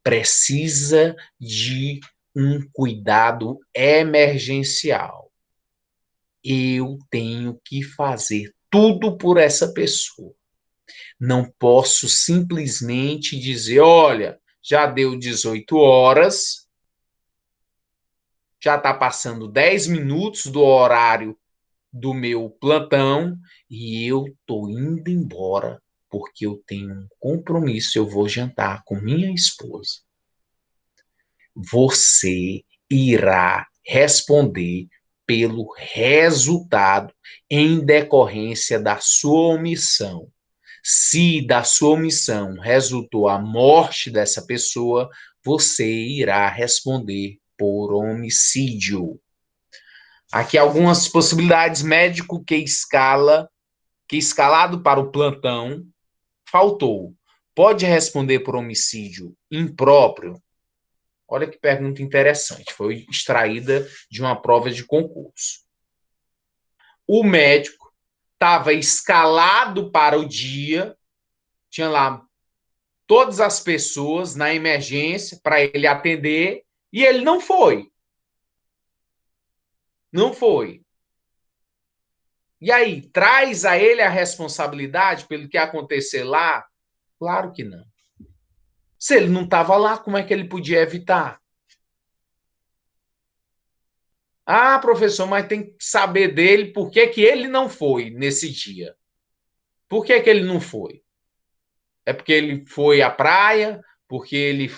Precisa de um cuidado emergencial. Eu tenho que fazer tudo por essa pessoa. Não posso simplesmente dizer, olha, já deu 18 horas, já está passando 10 minutos do horário do meu plantão e eu estou indo embora porque eu tenho um compromisso, eu vou jantar com minha esposa. Você irá responder pelo resultado em decorrência da sua omissão. Se da sua omissão resultou a morte dessa pessoa, você irá responder por homicídio. Aqui algumas possibilidades: médico que escalado para o plantão faltou. Pode responder por homicídio impróprio? Olha que pergunta interessante, foi extraída de uma prova de concurso. O médico estava escalado para o dia, tinha lá todas as pessoas na emergência para ele atender e ele não foi. Não foi. E aí, traz a ele a responsabilidade pelo que acontecer lá? Claro que não. Se ele não estava lá, como é que ele podia evitar? Ah, professor, mas tem que saber dele por que que ele não foi nesse dia. Por que que ele não foi? É porque ele foi à praia, porque ele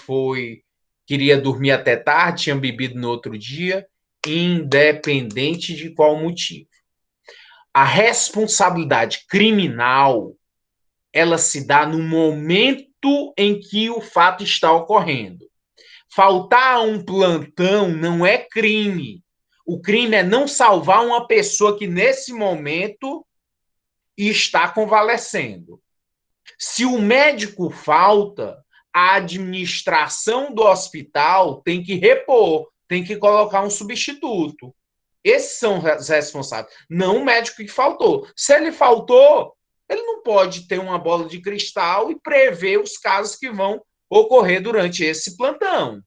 queria dormir até tarde, tinha bebido no outro dia, independente de qual motivo. A responsabilidade criminal, ela se dá no momento em que o fato está ocorrendo. Faltar a um plantão não é crime. O crime é não salvar uma pessoa que, nesse momento, está convalescendo. Se o médico falta, a administração do hospital tem que repor, tem que colocar um substituto. Esses são os responsáveis, não o médico que faltou. Se ele faltou, ele não pode ter uma bola de cristal e prever os casos que vão ocorrer durante esse plantão.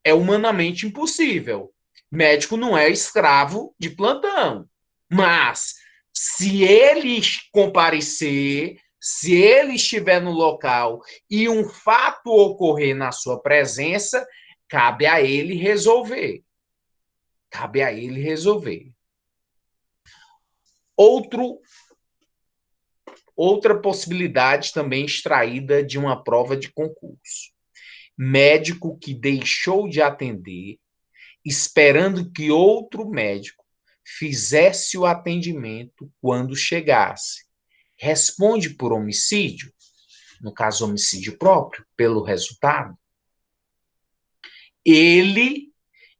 É humanamente impossível. Médico não é escravo de plantão. Mas, se ele comparecer, se ele estiver no local e um fato ocorrer na sua presença, cabe a ele resolver. Cabe a ele resolver. Outra possibilidade também extraída de uma prova de concurso. Médico que deixou de atender, esperando que outro médico fizesse o atendimento quando chegasse. Responde por homicídio, no caso homicídio próprio, pelo resultado. Ele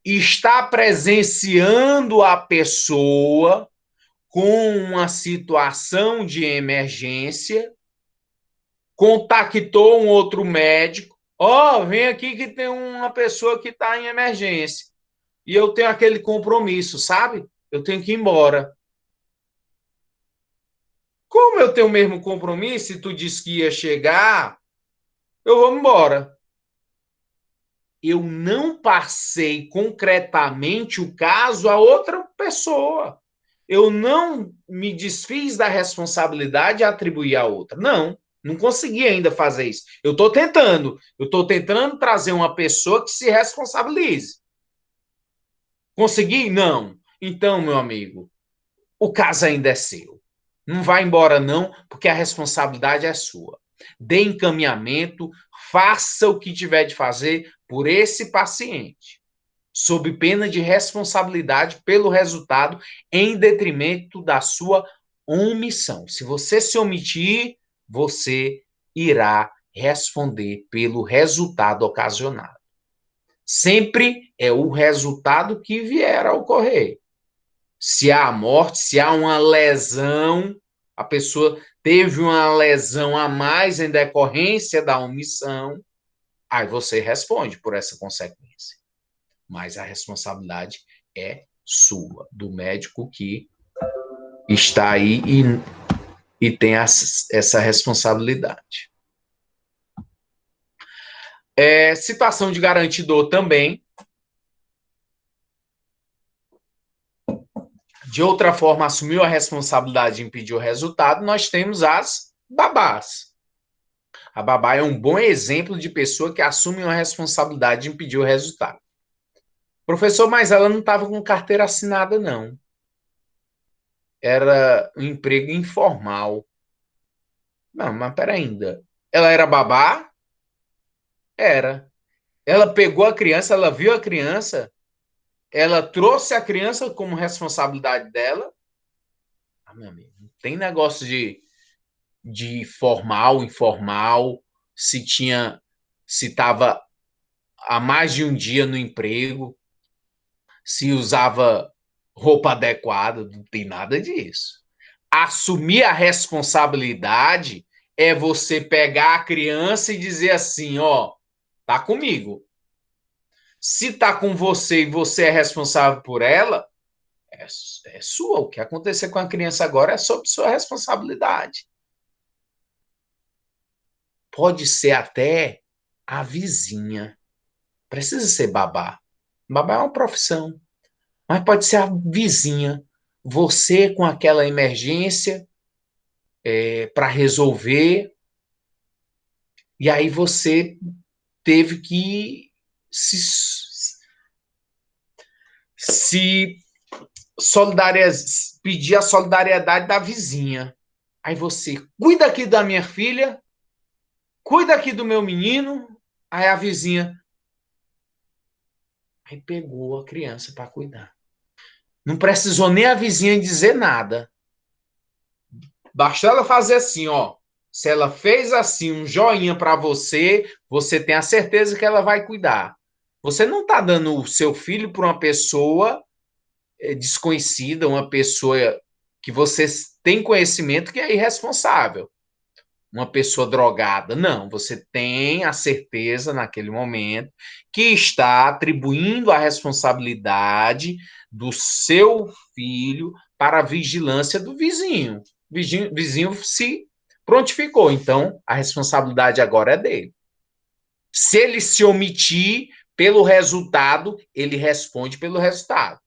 está presenciando a pessoa com uma situação de emergência, contactou um outro médico, vem aqui que tem uma pessoa que está em emergência. E eu tenho aquele compromisso, sabe? Eu tenho que ir embora. Como eu tenho o mesmo compromisso e tu disse que ia chegar, eu vou embora. Eu não passei concretamente o caso a outra pessoa. Eu não me desfiz da responsabilidade e atribuí a outra. Não consegui ainda fazer isso. Eu estou tentando trazer uma pessoa que se responsabilize. Consegui? Não. Então, meu amigo, o caso ainda é seu. Não vai embora não, porque a responsabilidade é sua. Dê encaminhamento, faça o que tiver de fazer por esse paciente, sob pena de responsabilidade pelo resultado, em detrimento da sua omissão. Se você se omitir, você irá responder pelo resultado ocasionado. Sempre é o resultado que vier a ocorrer. Se há morte, se há uma lesão, a pessoa teve uma lesão a mais em decorrência da omissão, aí você responde por essa consequência. Mas a responsabilidade é sua, do médico que está aí e tem essa responsabilidade. Situação de garantidor também. De outra forma, assumiu a responsabilidade de impedir o resultado, nós temos as babás. A babá é um bom exemplo de pessoa que assume a responsabilidade de impedir o resultado. Professor, mas ela não estava com carteira assinada, não. Era um emprego informal. Não, mas peraí ainda. Ela era babá? Era. Ela pegou a criança, ela viu a criança, ela trouxe a criança como responsabilidade dela. Ah, meu amigo, não tem negócio de formal, informal, se estava há mais de um dia no emprego, se usava roupa adequada, não tem nada disso. Assumir a responsabilidade é você pegar a criança e dizer assim, ó, tá comigo. Se tá com você e você é responsável por ela, é sua. O que acontecer com a criança agora é sob sua responsabilidade. Pode ser até a vizinha. Precisa ser babá. Babá é uma profissão. Mas pode ser a vizinha. Você com aquela emergência para resolver. E aí você teve que se pedir a solidariedade da vizinha. Aí você cuida aqui da minha filha, cuida aqui do meu menino. Aí a vizinha aí pegou a criança para cuidar. Não precisou nem a vizinha dizer nada. Bastou ela fazer assim, ó. Se ela fez assim um joinha para você, você tem a certeza que ela vai cuidar. Você não está dando o seu filho para uma pessoa desconhecida, uma pessoa que você tem conhecimento que é irresponsável. Uma pessoa drogada. Não, você tem a certeza naquele momento que está atribuindo a responsabilidade do seu filho para a vigilância do vizinho. Vizinho se prontificou, então a responsabilidade agora é dele. Se ele se omitir pelo resultado, ele responde pelo resultado.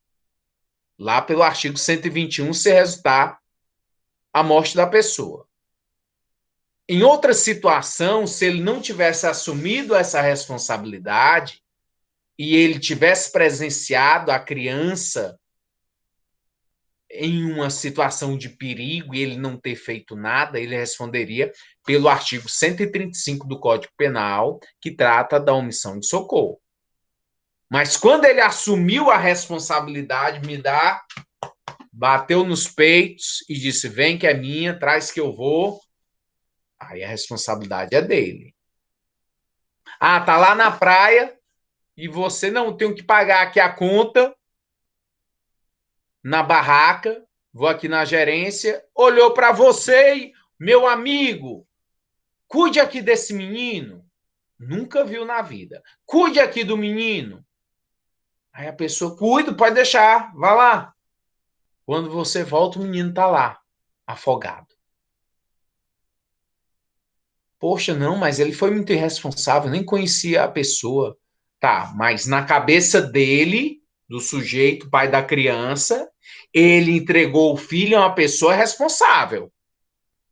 Lá pelo artigo 121, se resultar a morte da pessoa. Em outra situação, se ele não tivesse assumido essa responsabilidade e ele tivesse presenciado a criança em uma situação de perigo e ele não ter feito nada, ele responderia pelo artigo 135 do Código Penal, que trata da omissão de socorro. Mas quando ele assumiu a responsabilidade, bateu nos peitos e disse, vem que é minha, traz que eu vou, aí a responsabilidade é dele. Ah, tá lá na praia e você não tem que pagar aqui a conta na barraca, vou aqui na gerência, olhou para você e, meu amigo, cuide aqui desse menino. Nunca viu na vida. Cuide aqui do menino. Aí a pessoa, cuida, pode deixar, vá lá. Quando você volta, o menino tá lá, afogado. Poxa, não, mas ele foi muito irresponsável, nem conhecia a pessoa. Tá, mas na cabeça dele, do sujeito, pai da criança, ele entregou o filho a uma pessoa responsável.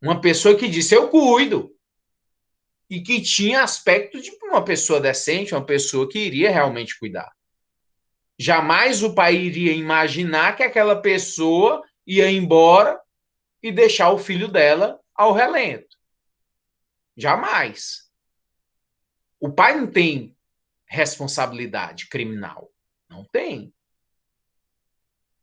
Uma pessoa que disse, eu cuido. E que tinha aspecto de uma pessoa decente, uma pessoa que iria realmente cuidar. Jamais o pai iria imaginar que aquela pessoa ia embora e deixar o filho dela ao relento. Jamais. O pai não tem responsabilidade criminal. Não tem.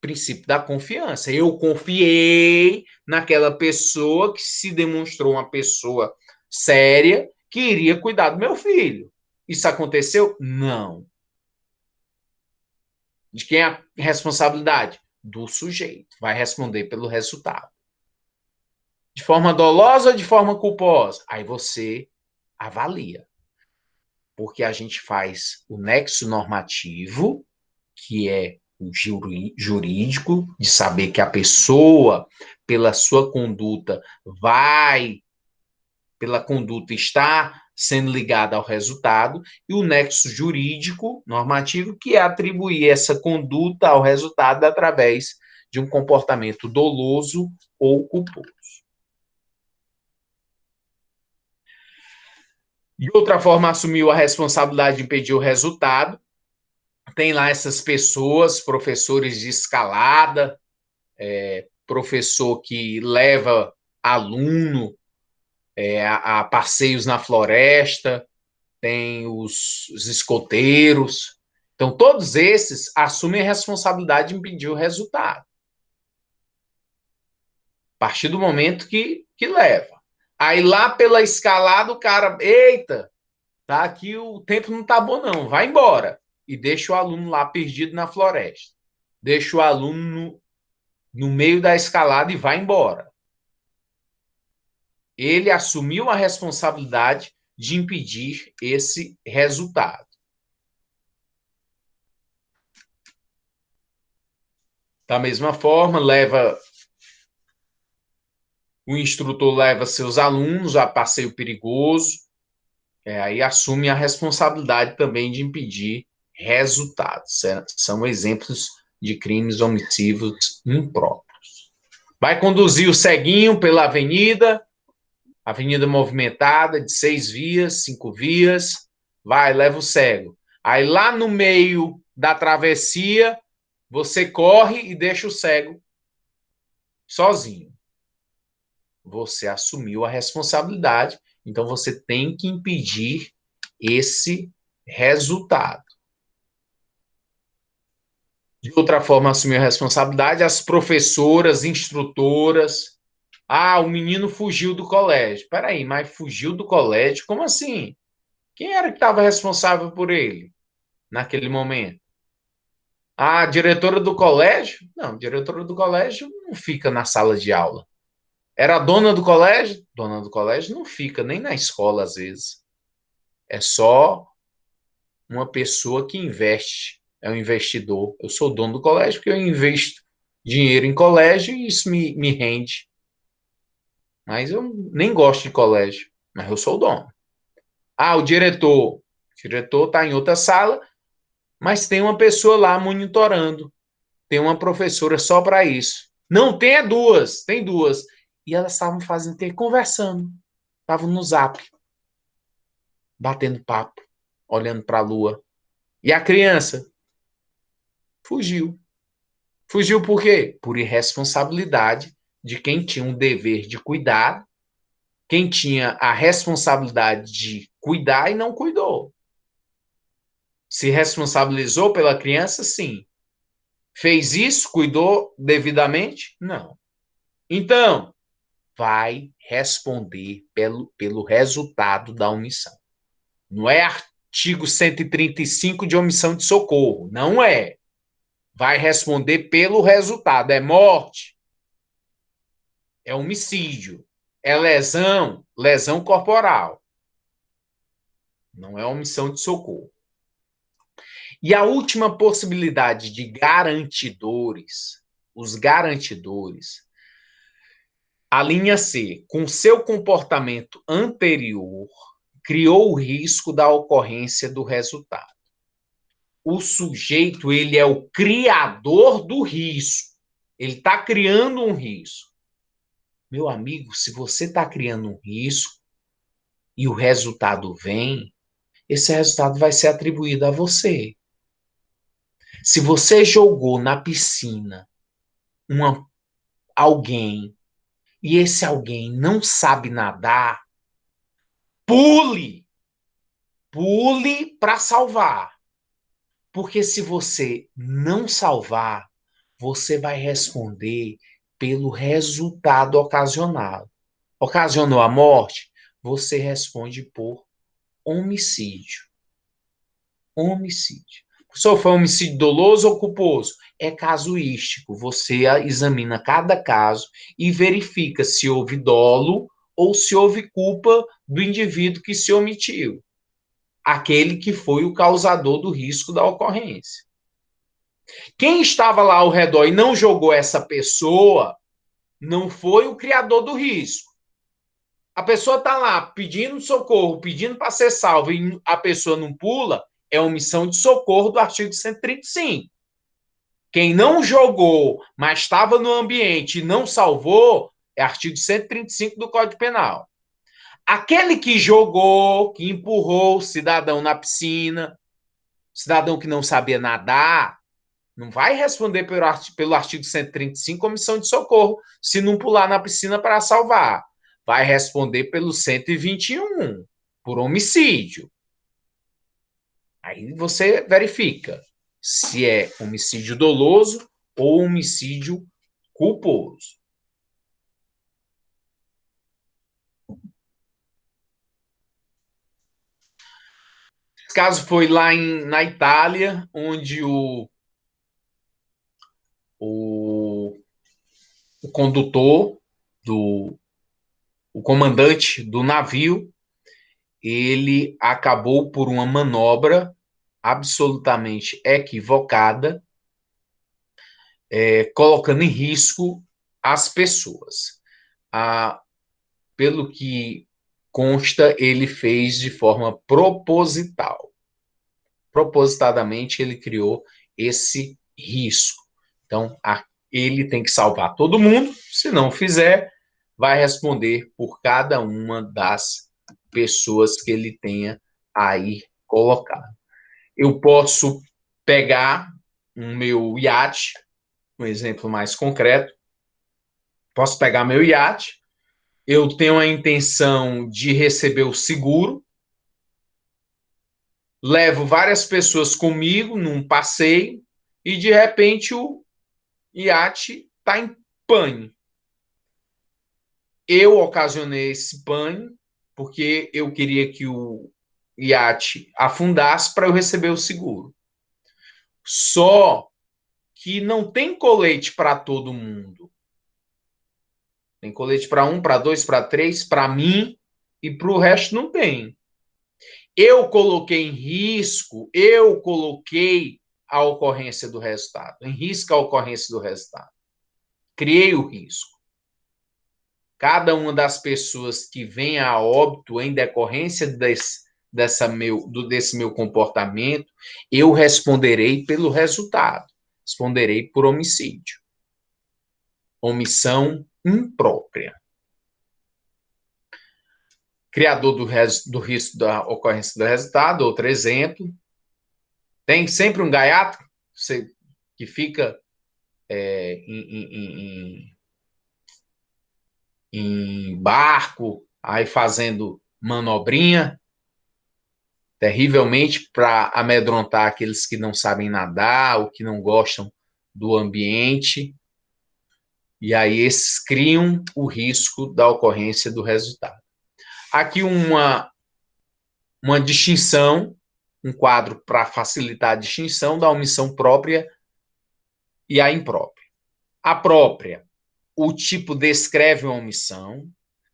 Princípio da confiança. Eu confiei naquela pessoa que se demonstrou uma pessoa séria que iria cuidar do meu filho. Isso aconteceu? Não. De quem é a responsabilidade? Do sujeito. Vai responder pelo resultado. De forma dolosa ou de forma culposa? Aí você avalia. Porque a gente faz o nexo normativo, que é o jurídico, de saber que a pessoa, pela sua conduta, pela conduta está sendo ligada ao resultado, e o nexo jurídico normativo, que é atribuir essa conduta ao resultado através de um comportamento doloso ou culposo. De outra forma, assumiu a responsabilidade de impedir o resultado. Tem lá essas pessoas, professores de escalada, professor que leva aluno a passeios na floresta, tem os escoteiros. Então, todos esses assumem a responsabilidade de impedir o resultado. A partir do momento que leva. Aí lá pela escalada, o cara, eita, tá aqui, o tempo não tá bom não, vai embora. E deixa o aluno lá perdido na floresta. Deixa o aluno no meio da escalada e vai embora. Ele assumiu a responsabilidade de impedir esse resultado. Da mesma forma, o instrutor leva seus alunos a passeio perigoso, aí assume a responsabilidade também de impedir resultados. São exemplos de crimes omissivos impróprios. Vai conduzir o ceguinho pela avenida movimentada, de 6 vias, 5 vias, vai, leva o cego. Aí lá no meio da travessia, você corre e deixa o cego sozinho. Você assumiu a responsabilidade, então você tem que impedir esse resultado. De outra forma, assumiu a responsabilidade as professoras, instrutoras. Ah, o menino fugiu do colégio. Espera aí, mas fugiu do colégio? Como assim? Quem era que estava responsável por ele naquele momento? A diretora do colégio? Não, a diretora do colégio não fica na sala de aula. Era a dona do colégio? Dona do colégio não fica nem na escola, às vezes. É só uma pessoa que investe. É um investidor. Eu sou dono do colégio porque eu investo dinheiro em colégio e isso me rende. Mas eu nem gosto de colégio. Mas eu sou o dono. Ah, o diretor. O diretor está em outra sala, mas tem uma pessoa lá monitorando. Tem uma professora só para isso. Não, tem duas. Tem duas. E elas estavam fazendo, conversando. Estavam no Zap, batendo papo, olhando para a lua. E a criança fugiu. Fugiu por quê? Por irresponsabilidade de quem tinha um dever de cuidar, quem tinha a responsabilidade de cuidar e não cuidou. Se responsabilizou pela criança? Sim. Fez isso? Cuidou devidamente? Não. Então, vai responder pelo resultado da omissão. Não é artigo 135 de omissão de socorro. Não é. Vai responder pelo resultado. É morte, é homicídio, é lesão corporal. Não é omissão de socorro. E a última possibilidade de garantidores, os garantidores, a linha C, com seu comportamento anterior, criou o risco da ocorrência do resultado. O sujeito, ele é o criador do risco. Ele está criando um risco. Meu amigo, se você está criando um risco e o resultado vem, esse resultado vai ser atribuído a você. Se você jogou na piscina alguém e esse alguém não sabe nadar, pule para salvar. Porque se você não salvar, você vai responder pelo resultado ocasionado. Ocasionou a morte? Você responde por homicídio. Homicídio. Professor, foi homicídio doloso ou culposo? É casuístico. Você examina cada caso e verifica se houve dolo ou se houve culpa do indivíduo que se omitiu. Aquele que foi o causador do risco da ocorrência. Quem estava lá ao redor e não jogou essa pessoa não foi o criador do risco. A pessoa está lá pedindo socorro, pedindo para ser salva e a pessoa não pula, é omissão de socorro do artigo 135. Quem não jogou, mas estava no ambiente e não salvou, é artigo 135 do Código Penal. Aquele que jogou, que empurrou o cidadão na piscina, cidadão que não sabia nadar, não vai responder pelo artigo 135 omissão de socorro, se não pular na piscina para salvar. Vai responder pelo 121, por homicídio. Aí você verifica se é homicídio doloso ou homicídio culposo. Esse caso foi lá na Itália, onde o condutor, o comandante do navio, ele acabou por uma manobra absolutamente equivocada, colocando em risco as pessoas. Pelo que consta, ele fez de forma proposital. Propositadamente, ele criou esse risco. Então, ele tem que salvar todo mundo, se não fizer, vai responder por cada uma das pessoas que ele tenha aí colocado. Eu posso pegar o meu iate, um exemplo mais concreto, posso pegar meu iate, eu tenho a intenção de receber o seguro, levo várias pessoas comigo num passeio e, de repente, o iate está em pane. Eu ocasionei esse pane porque eu queria que o iate afundasse para eu receber o seguro. Só que não tem colete para todo mundo. Tem colete para um, para dois, para três, para mim, e para o resto não tem. Eu coloquei em risco, eu coloquei a ocorrência do resultado, em risco a ocorrência do resultado. Criei o risco. Cada uma das pessoas que vem a óbito em decorrência desse meu comportamento, eu responderei pelo resultado. Responderei por homicídio. Omissão imprópria. Criador do risco da ocorrência do resultado, outro exemplo. Tem sempre um gaiato que fica em barco, aí fazendo manobrinha, terrivelmente para amedrontar aqueles que não sabem nadar ou que não gostam do ambiente. E aí esses criam o risco da ocorrência do resultado. Aqui uma distinção, um quadro para facilitar a distinção da omissão própria e a imprópria. A própria, o tipo descreve uma omissão,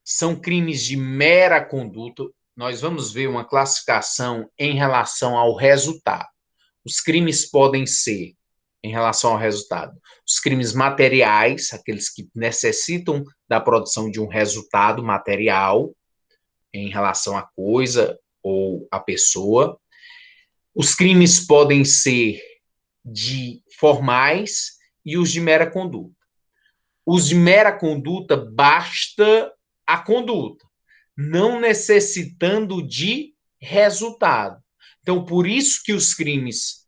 são crimes de mera conduta. Nós vamos ver uma classificação em relação ao resultado. Os crimes podem ser, em relação ao resultado, os crimes materiais, aqueles que necessitam da produção de um resultado material em relação à coisa ou à pessoa. Os crimes podem ser de formais e os de mera conduta. Os de mera conduta, basta a conduta, não necessitando de resultado. Então, por isso que os crimes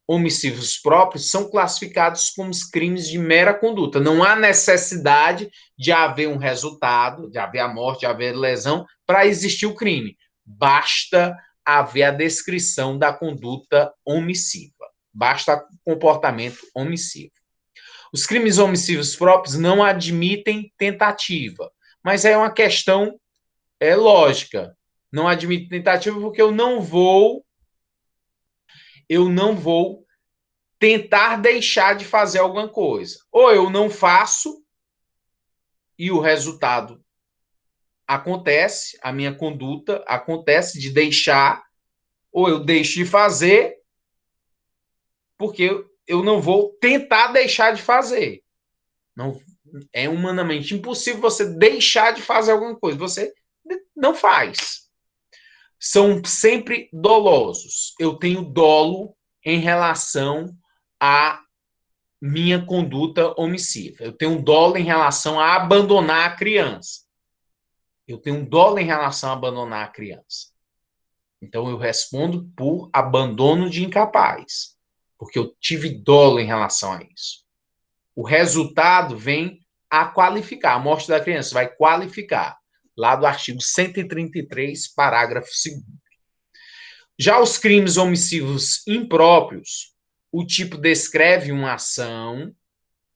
omissivos próprios são classificados como os crimes de mera conduta. Não há necessidade de haver um resultado, de haver a morte, de haver lesão, para existir o crime. Basta haver a descrição da conduta omissiva. Basta comportamento omissivo. Os crimes omissivos próprios não admitem tentativa, mas é uma questão lógica. Não admite tentativa porque eu não vou tentar deixar de fazer alguma coisa. Ou eu não faço e o resultado acontece, a minha conduta acontece de deixar, ou eu deixo de fazer porque eu não vou tentar deixar de fazer. Não é humanamente impossível você deixar de fazer alguma coisa. Você não faz. São sempre dolosos. Eu tenho dolo em relação à minha conduta omissiva. Eu tenho dolo em relação a abandonar a criança. Eu tenho dolo em relação a abandonar a criança. Então eu respondo por abandono de incapaz, porque eu tive dolo em relação a isso. O resultado vem a qualificar. A morte da criança vai qualificar, lá do artigo 133, parágrafo 2º. Já os crimes omissivos impróprios, o tipo descreve uma ação,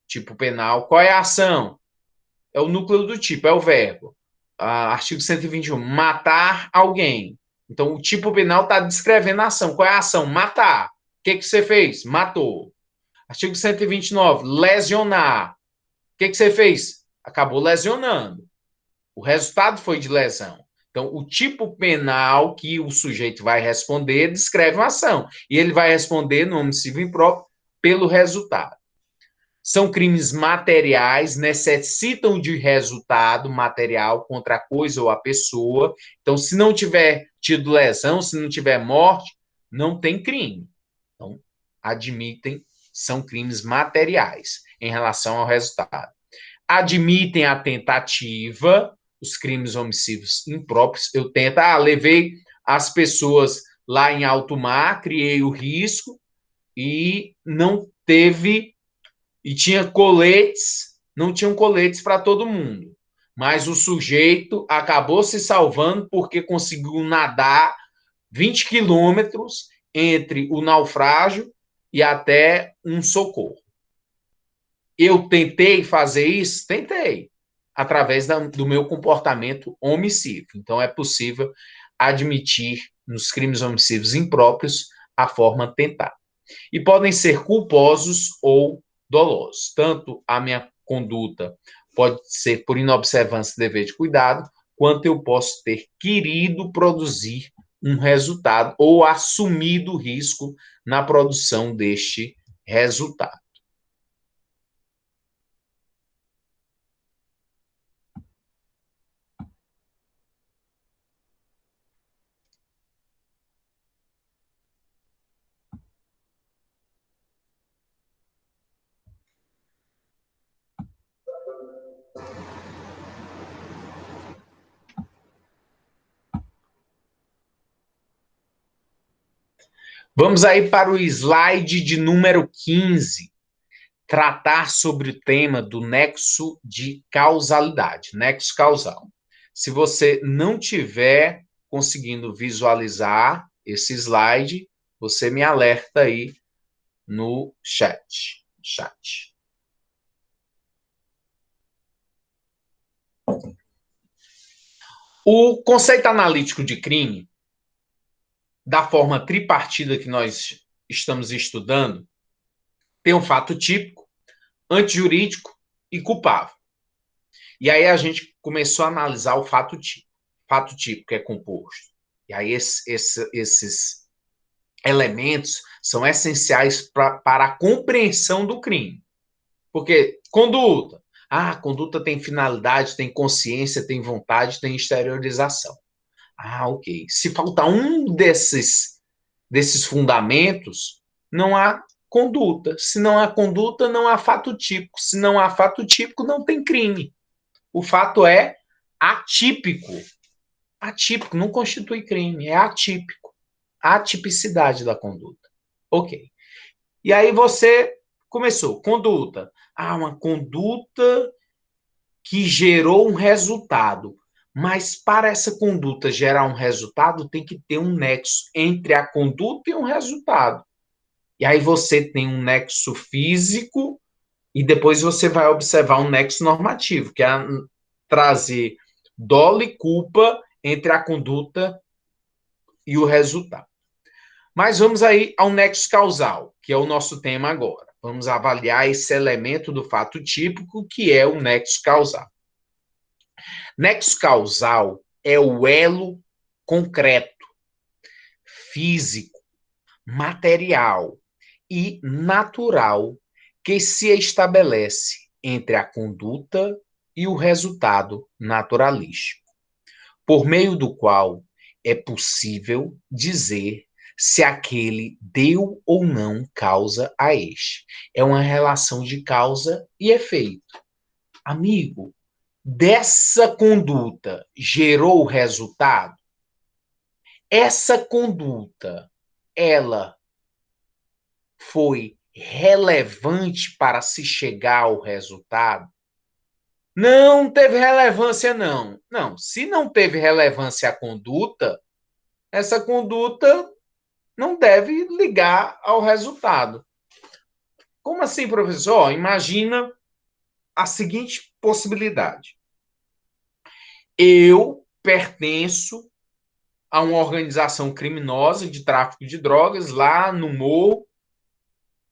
tipo penal. Qual é a ação? É o núcleo do tipo, é o verbo. Artigo 121, matar alguém. Então, o tipo penal está descrevendo a ação. Qual é a ação? Matar. O que você fez? Matou. Artigo 129, lesionar. O que você fez? Acabou lesionando. O resultado foi de lesão. Então, o tipo penal que o sujeito vai responder descreve uma ação. E ele vai responder no homicídio impróprio pelo resultado. São crimes materiais, necessitam de resultado material contra a coisa ou a pessoa. Então, se não tiver tido lesão, se não tiver morte, não tem crime. Então, admitem, são crimes materiais em relação ao resultado. Admitem a tentativa, os crimes omissivos impróprios. Eu tento, levei as pessoas lá em alto mar, criei o risco e não teve, e tinha coletes, não tinham coletes para todo mundo. Mas o sujeito acabou se salvando porque conseguiu nadar 20 quilômetros entre o naufrágio e até um socorro. Eu tentei fazer isso? Tentei, através do meu comportamento omissivo. Então, é possível admitir nos crimes omissivos impróprios a forma tentada. E podem ser culposos ou dolosos. Tanto a minha conduta pode ser por inobservância do dever de cuidado, quanto eu posso ter querido produzir um resultado ou assumido o risco na produção deste resultado. Vamos aí para o slide de número 15, tratar sobre o tema do nexo de causalidade, nexo causal. Se você não tiver conseguindo visualizar esse slide, você me alerta aí no chat. O conceito analítico de crime, da forma tripartida que nós estamos estudando, tem um fato típico, antijurídico e culpável. E aí a gente começou a analisar o fato típico. Fato típico é composto. E aí esses elementos são essenciais para a compreensão do crime. Porque conduta. A conduta tem finalidade, tem consciência, tem vontade, tem exteriorização. Ok. Se faltar um desses fundamentos, não há conduta. Se não há conduta, não há fato típico. Se não há fato típico, não tem crime. O fato é atípico. Atípico não constitui crime, é atípico. Atipicidade da conduta. Ok. E aí você começou. Conduta. Uma conduta que gerou um resultado. Mas para essa conduta gerar um resultado, tem que ter um nexo entre a conduta e um resultado. E aí você tem um nexo físico E depois você vai observar um nexo normativo, que é trazer dolo e culpa entre a conduta e o resultado. Mas vamos aí ao nexo causal, que é o nosso tema agora. Vamos avaliar esse elemento do fato típico, que é o nexo causal. Nexo causal é o elo concreto, físico, material e natural que se estabelece entre a conduta e o resultado naturalístico, por meio do qual é possível dizer se aquele deu ou não causa a este. É uma relação de causa e efeito. Amigo, dessa conduta gerou o resultado? Essa conduta, ela foi relevante para se chegar ao resultado? Não teve relevância, não. Não, se não teve relevância a conduta, essa conduta não deve ligar ao resultado. Como assim, professor? Imagina a seguinte possibilidade. Eu pertenço a uma organização criminosa de tráfico de drogas lá no morro,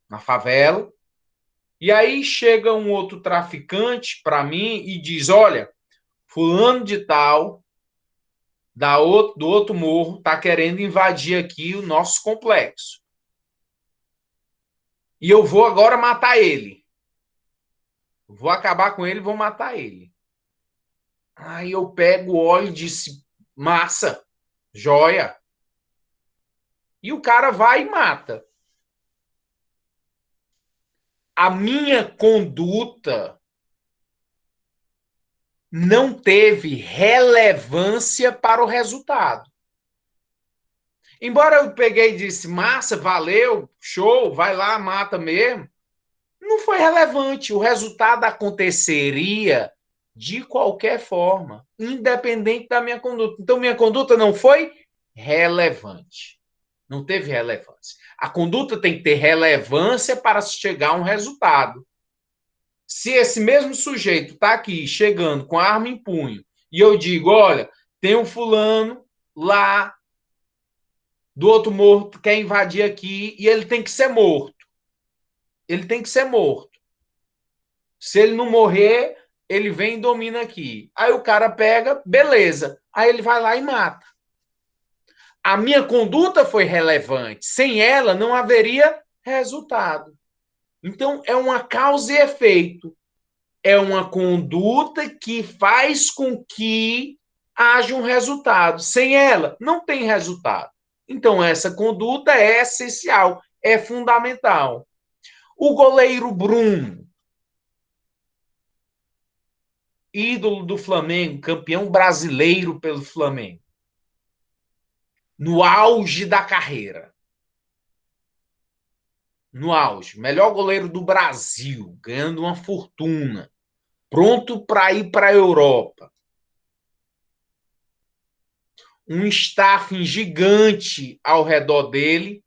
na favela, e aí chega um outro traficante para mim e diz: olha, fulano de tal, do outro morro, está querendo invadir aqui o nosso complexo. E eu vou agora matar ele. Vou acabar com ele e vou matar ele. Aí eu pego, olho e disse: massa, joia. E o cara vai e mata. A minha conduta não teve relevância para o resultado. Embora eu peguei e disse, massa, valeu, show, vai lá, mata mesmo, não foi relevante. O resultado aconteceria de qualquer forma, independente da minha conduta. Então, minha conduta não foi relevante. Não teve relevância. A conduta tem que ter relevância para chegar a um resultado. Se esse mesmo sujeito está aqui chegando com a arma em punho e eu digo, olha, tem um fulano lá do outro morro que quer invadir aqui e ele tem que ser morto. Ele tem que ser morto. Se ele não morrer, ele vem e domina aqui. Aí o cara pega, beleza. Aí ele vai lá e mata. A minha conduta foi relevante. Sem ela, não haveria resultado. Então, é uma causa e efeito. É uma conduta que faz com que haja um resultado. Sem ela, não tem resultado. Então, essa conduta é essencial, é fundamental. O goleiro Bruno, ídolo do Flamengo, campeão brasileiro pelo Flamengo, no auge da carreira. No auge, melhor goleiro do Brasil, ganhando uma fortuna, pronto para ir para a Europa. Um staff gigante ao redor dele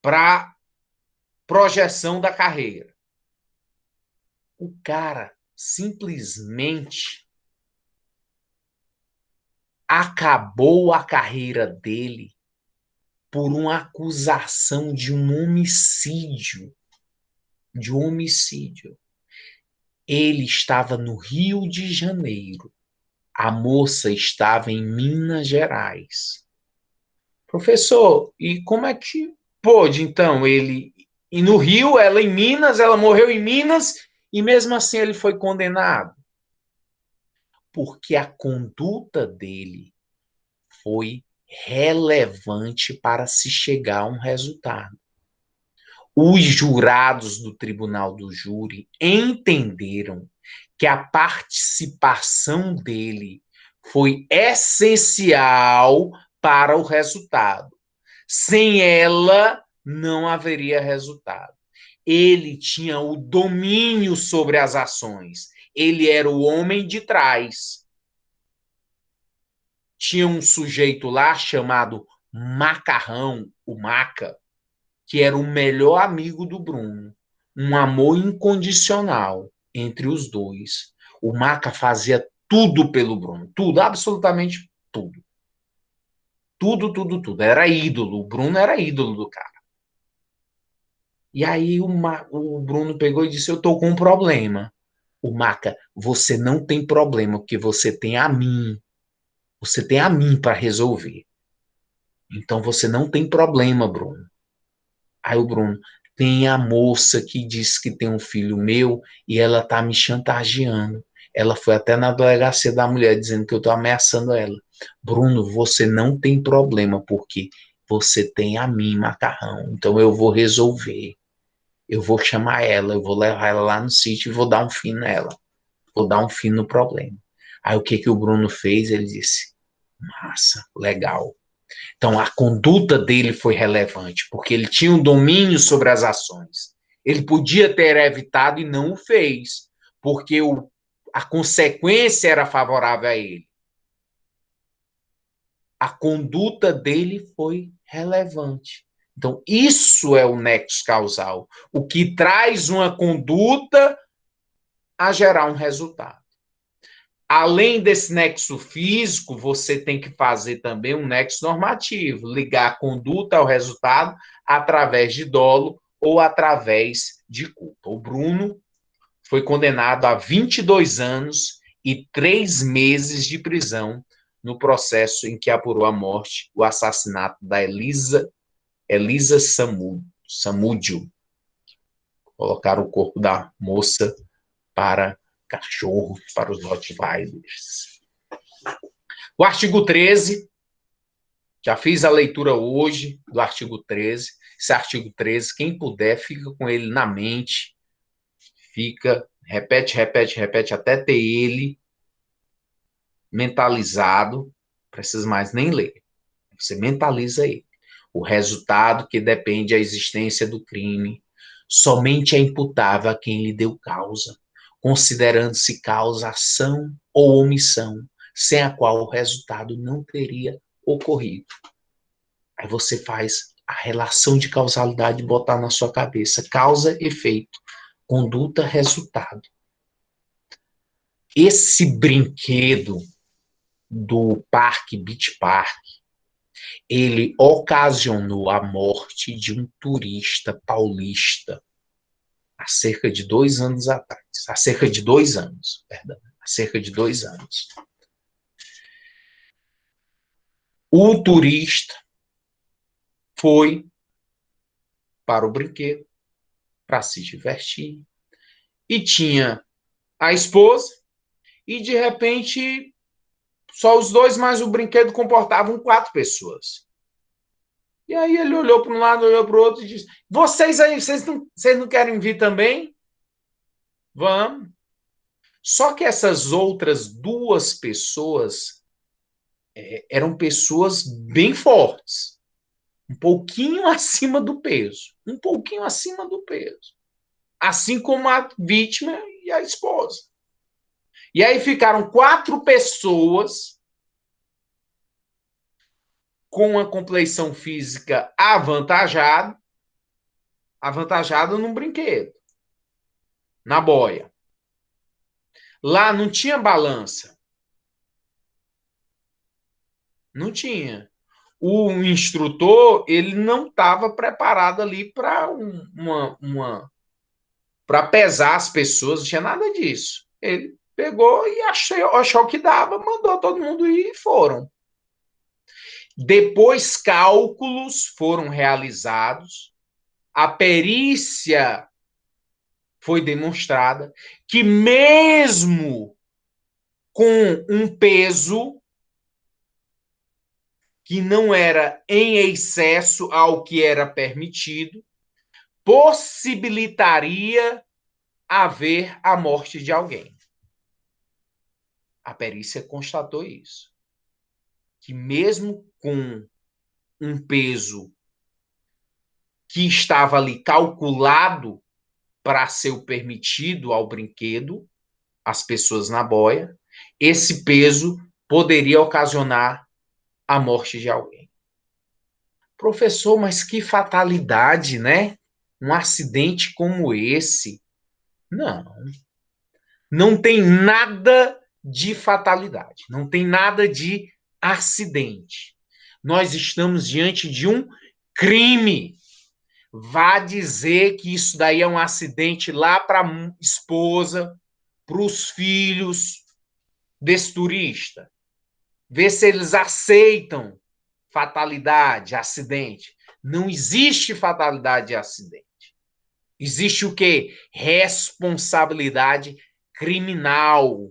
para projeção da carreira. O cara simplesmente acabou a carreira dele por uma acusação de um homicídio. De um homicídio. Ele estava no Rio de Janeiro. A moça estava em Minas Gerais. Professor, e como é que pôde, então, ele... E no Rio, ela em Minas, ela morreu em Minas, e mesmo assim ele foi condenado? Porque a conduta dele foi relevante para se chegar a um resultado. Os jurados do tribunal do júri entenderam que a participação dele foi essencial para o resultado. Sem ela, não haveria resultado. Ele tinha o domínio sobre as ações. Ele era o homem de trás. Tinha um sujeito lá chamado Macarrão, o Maca, que era o melhor amigo do Bruno. um amor incondicional entre os dois. O Maca fazia tudo pelo Bruno, tudo, absolutamente tudo. Tudo, tudo, tudo. Era ídolo. O Bruno era ídolo do cara. E aí o Bruno pegou e disse: Eu tô com um problema. O Maca, você não tem problema, porque você tem a mim. Você tem a mim para resolver. Então você não tem problema, Bruno. Aí o Bruno, tem a moça que disse que tem um filho meu e ela tá me chantageando. Ela foi até na delegacia da mulher dizendo que eu tô ameaçando ela. Bruno, você não tem problema, porque você tem a mim, macarrão. Então eu vou resolver. Eu vou chamar ela, eu vou levar ela lá no sítio e vou dar um fim nela. Vou dar um fim no problema. Aí o que que o Bruno fez? Ele disse: massa, legal. Então, a conduta dele foi relevante, porque ele tinha um domínio sobre as ações. Ele podia ter evitado e não o fez, porque a consequência era favorável a ele. A conduta dele foi relevante. Então, isso é o nexo causal, o que traz uma conduta a gerar um resultado. Além desse nexo físico, você tem que fazer também um nexo normativo, ligar a conduta ao resultado através de dolo ou através de culpa. O Bruno foi condenado a 22 anos e 3 meses de prisão no processo em que apurou a morte, o assassinato da Elisa Samúdio. Colocaram o corpo da moça para cachorro, para os Rottweilers. O artigo 13, já fiz a leitura hoje do artigo 13. Esse artigo 13, quem puder, fica com ele na mente, fica, repete, repete, repete, até ter ele mentalizado, precisa mais nem ler. Você mentaliza ele. O resultado que depende da existência do crime somente é imputável a quem lhe deu causa, considerando-se causa ação ou omissão, sem a qual o resultado não teria ocorrido. Aí você faz a relação de causalidade e botar na sua cabeça causa, efeito, conduta, resultado. Esse brinquedo do Parque Beach Park, ele ocasionou a morte de um turista paulista há cerca de 2 anos atrás. Há cerca de 2 anos, perdão. Há cerca de 2 anos. O turista foi para o brinquedo para se divertir e tinha a esposa e, de repente, só os dois mais o brinquedo comportavam 4 pessoas. E aí ele olhou para um lado, olhou para o outro e disse: vocês aí, vocês não querem vir também? Vamos. Só que essas outras 2 pessoas eram pessoas bem fortes, um pouquinho acima do peso, um pouquinho acima do peso. Assim como a vítima e a esposa. E aí ficaram 4 pessoas com uma compleição física avantajada num brinquedo, na boia. Lá não tinha balança. Não tinha. O instrutor, ele não estava preparado ali para para pesar as pessoas, não tinha nada disso. Ele pegou e achou que dava, mandou todo mundo ir e foram. Depois, cálculos foram realizados, a perícia foi demonstrada que mesmo com um peso que não era em excesso ao que era permitido, possibilitaria haver a morte de alguém. A perícia constatou isso. Que mesmo com um peso que estava ali calculado para ser o permitido ao brinquedo, as pessoas na boia, esse peso poderia ocasionar a morte de alguém. Professor, mas que fatalidade, né? Um acidente como esse, não. Não tem nada de fatalidade, não tem nada de acidente. Nós estamos diante de um crime. Vá dizer que isso daí é um acidente lá para a esposa, para os filhos desse turista. Vê se eles aceitam fatalidade, acidente. Não existe fatalidade e acidente. Existe o quê? Responsabilidade criminal.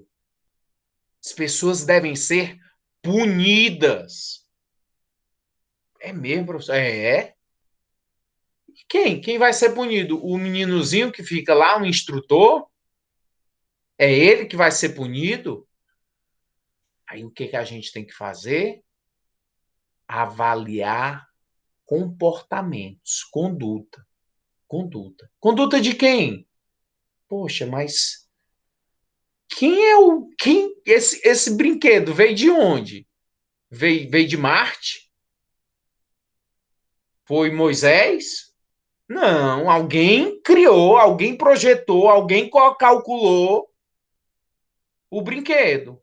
As pessoas devem ser punidas. É mesmo, professor? É. Quem? Quem vai ser punido? O meninozinho que fica lá, o instrutor? É ele que vai ser punido? Aí o que a gente tem que fazer? Avaliar comportamentos, conduta. Conduta. Conduta de quem? Poxa, mas quem é o. Quem? Esse brinquedo veio de onde? Veio de Marte? Foi Moisés? Não, alguém criou, alguém projetou, alguém calculou o brinquedo.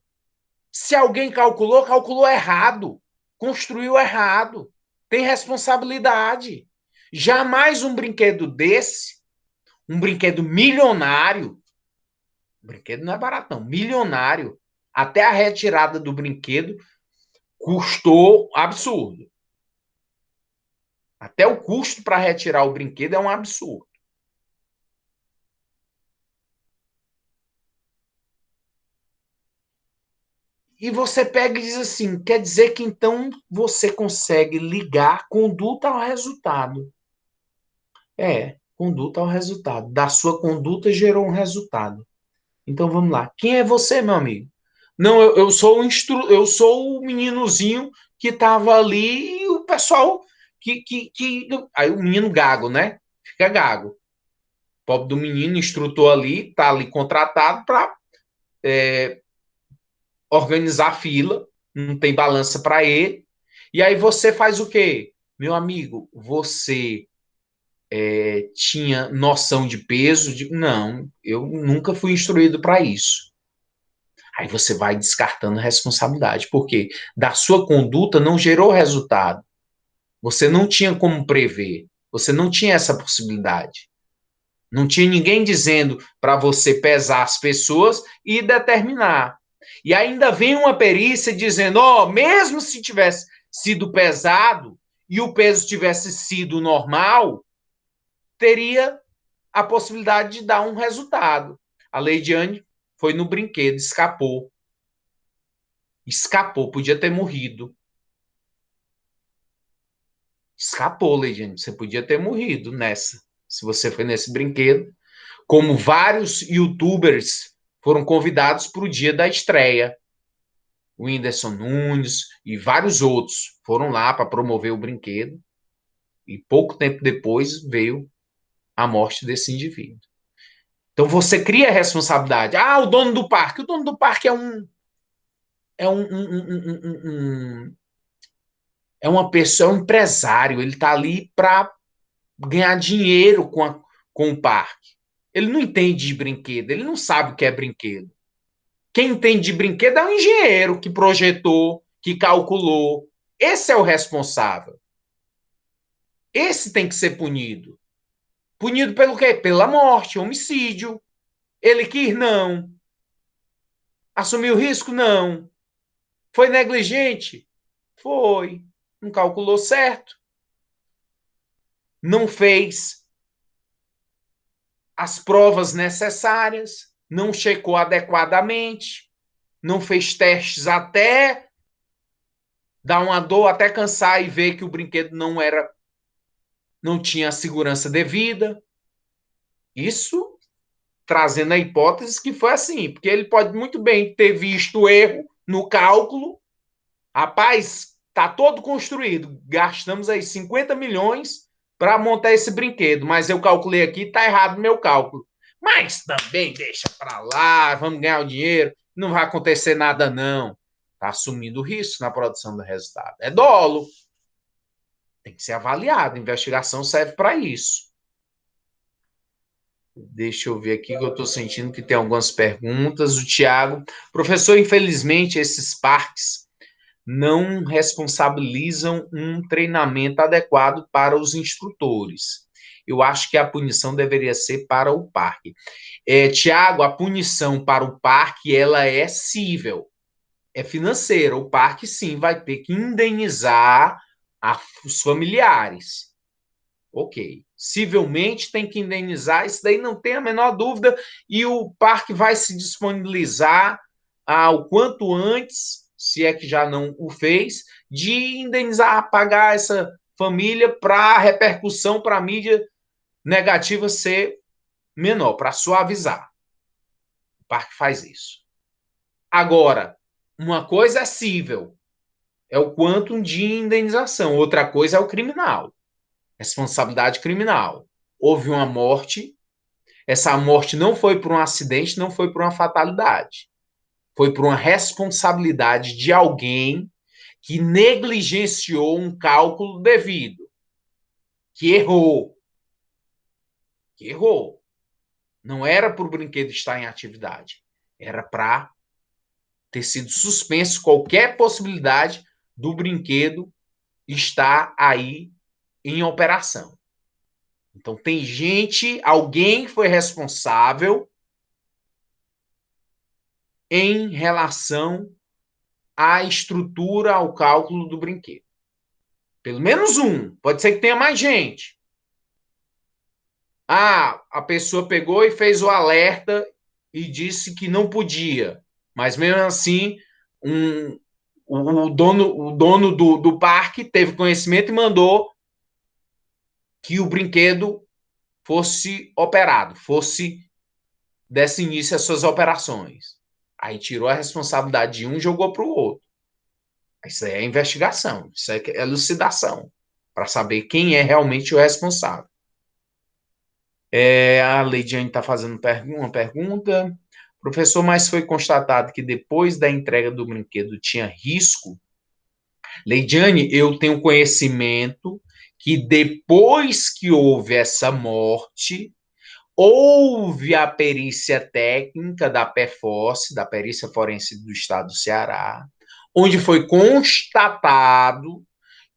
Se alguém calculou, calculou errado, construiu errado, tem responsabilidade. Jamais um brinquedo desse, um brinquedo milionário, brinquedo não é barato não, milionário, até a retirada do brinquedo custou absurdo. Até o custo para retirar o brinquedo é um absurdo. E você pega e diz assim, quer dizer que então você consegue ligar conduta ao resultado. É, conduta ao resultado. Da sua conduta gerou um resultado. Então vamos lá. Quem é você, meu amigo? Não, eu sou o meninozinho que estava ali e o pessoal aí o menino gago, né? Fica gago. O pobre do menino, instrutor ali, tá ali contratado para organizar a fila, não tem balança para ele. E aí você faz o quê? Meu amigo, você tinha noção de peso? Não, eu nunca fui instruído para isso. Aí você vai descartando responsabilidade, porque da sua conduta não gerou resultado. Você não tinha como prever, você não tinha essa possibilidade. Não tinha ninguém dizendo para você pesar as pessoas e determinar. E ainda vem uma perícia dizendo, mesmo se tivesse sido pesado e o peso tivesse sido normal, teria a possibilidade de dar um resultado. A Leidiane foi no brinquedo, escapou. Escapou, podia ter morrido. Escapou, Leidiane, você podia ter morrido nessa. Se você foi nesse brinquedo, como vários youtubers foram convidados para o dia da estreia. O Whindersson Nunes e vários outros foram lá para promover o brinquedo. E pouco tempo depois veio a morte desse indivíduo. Então você cria a responsabilidade. O dono do parque. O dono do parque é uma pessoa, é um empresário. Ele está ali para ganhar dinheiro com o parque. Ele não entende de brinquedo, ele não sabe o que é brinquedo. Quem entende de brinquedo é um engenheiro que projetou, que calculou. Esse é o responsável. Esse tem que ser punido. Punido pelo quê? Pela morte, homicídio. Ele quis? Não. Assumiu o risco? Não. Foi negligente? Foi. Não calculou certo. Não fez as provas necessárias. Não checou adequadamente. Não fez testes até dar uma dor, até cansar e ver que o brinquedo não tinha a segurança devida. Isso trazendo a hipótese que foi assim, porque ele pode muito bem ter visto o erro no cálculo. Rapaz, tá todo construído, gastamos aí 50 milhões para montar esse brinquedo, mas eu calculei aqui, tá errado o meu cálculo. Mas também deixa para lá, vamos ganhar o dinheiro, não vai acontecer nada não. Tá assumindo risco na produção do resultado. É dolo. Tem que ser avaliado, a investigação serve para isso. Deixa eu ver aqui que eu estou sentindo que tem algumas perguntas. O Tiago, professor, infelizmente, esses parques não responsabilizam um treinamento adequado para os instrutores. Eu acho que a punição deveria ser para o parque. Tiago, a punição para o parque ela é cível, é financeira. O parque, sim, vai ter que indenizar os familiares. Ok. Civilmente tem que indenizar, isso daí não tem a menor dúvida, e o parque vai se disponibilizar o quanto antes, se é que já não o fez, de indenizar, pagar essa família para a repercussão para a mídia negativa ser menor, para suavizar. O parque faz isso. Agora, uma coisa é cível, é o quanto de indenização, outra coisa é o criminal, responsabilidade criminal. Houve uma morte, essa morte não foi por um acidente, não foi por uma fatalidade. Foi por uma responsabilidade de alguém que negligenciou um cálculo devido, que errou. Que errou. Não era para o brinquedo estar em atividade, era para ter sido suspenso qualquer possibilidade do brinquedo estar aí em operação. Então, tem gente, alguém foi responsável em relação à estrutura, ao cálculo do brinquedo. Pelo menos um. Pode ser que tenha mais gente. A pessoa pegou e fez o alerta e disse que não podia. Mas mesmo assim, o dono do parque teve conhecimento e mandou que o brinquedo fosse operado, desse início às suas operações. Aí tirou a responsabilidade de um e jogou para o outro. Isso aí é investigação, isso é elucidação, para saber quem é realmente o responsável. A Leidiane está fazendo uma pergunta. Professor, mas foi constatado que depois da entrega do brinquedo tinha risco? Leidiane, eu tenho conhecimento que depois que houve essa morte, houve a perícia técnica da PFOS, da Perícia Forense do Estado do Ceará, onde foi constatado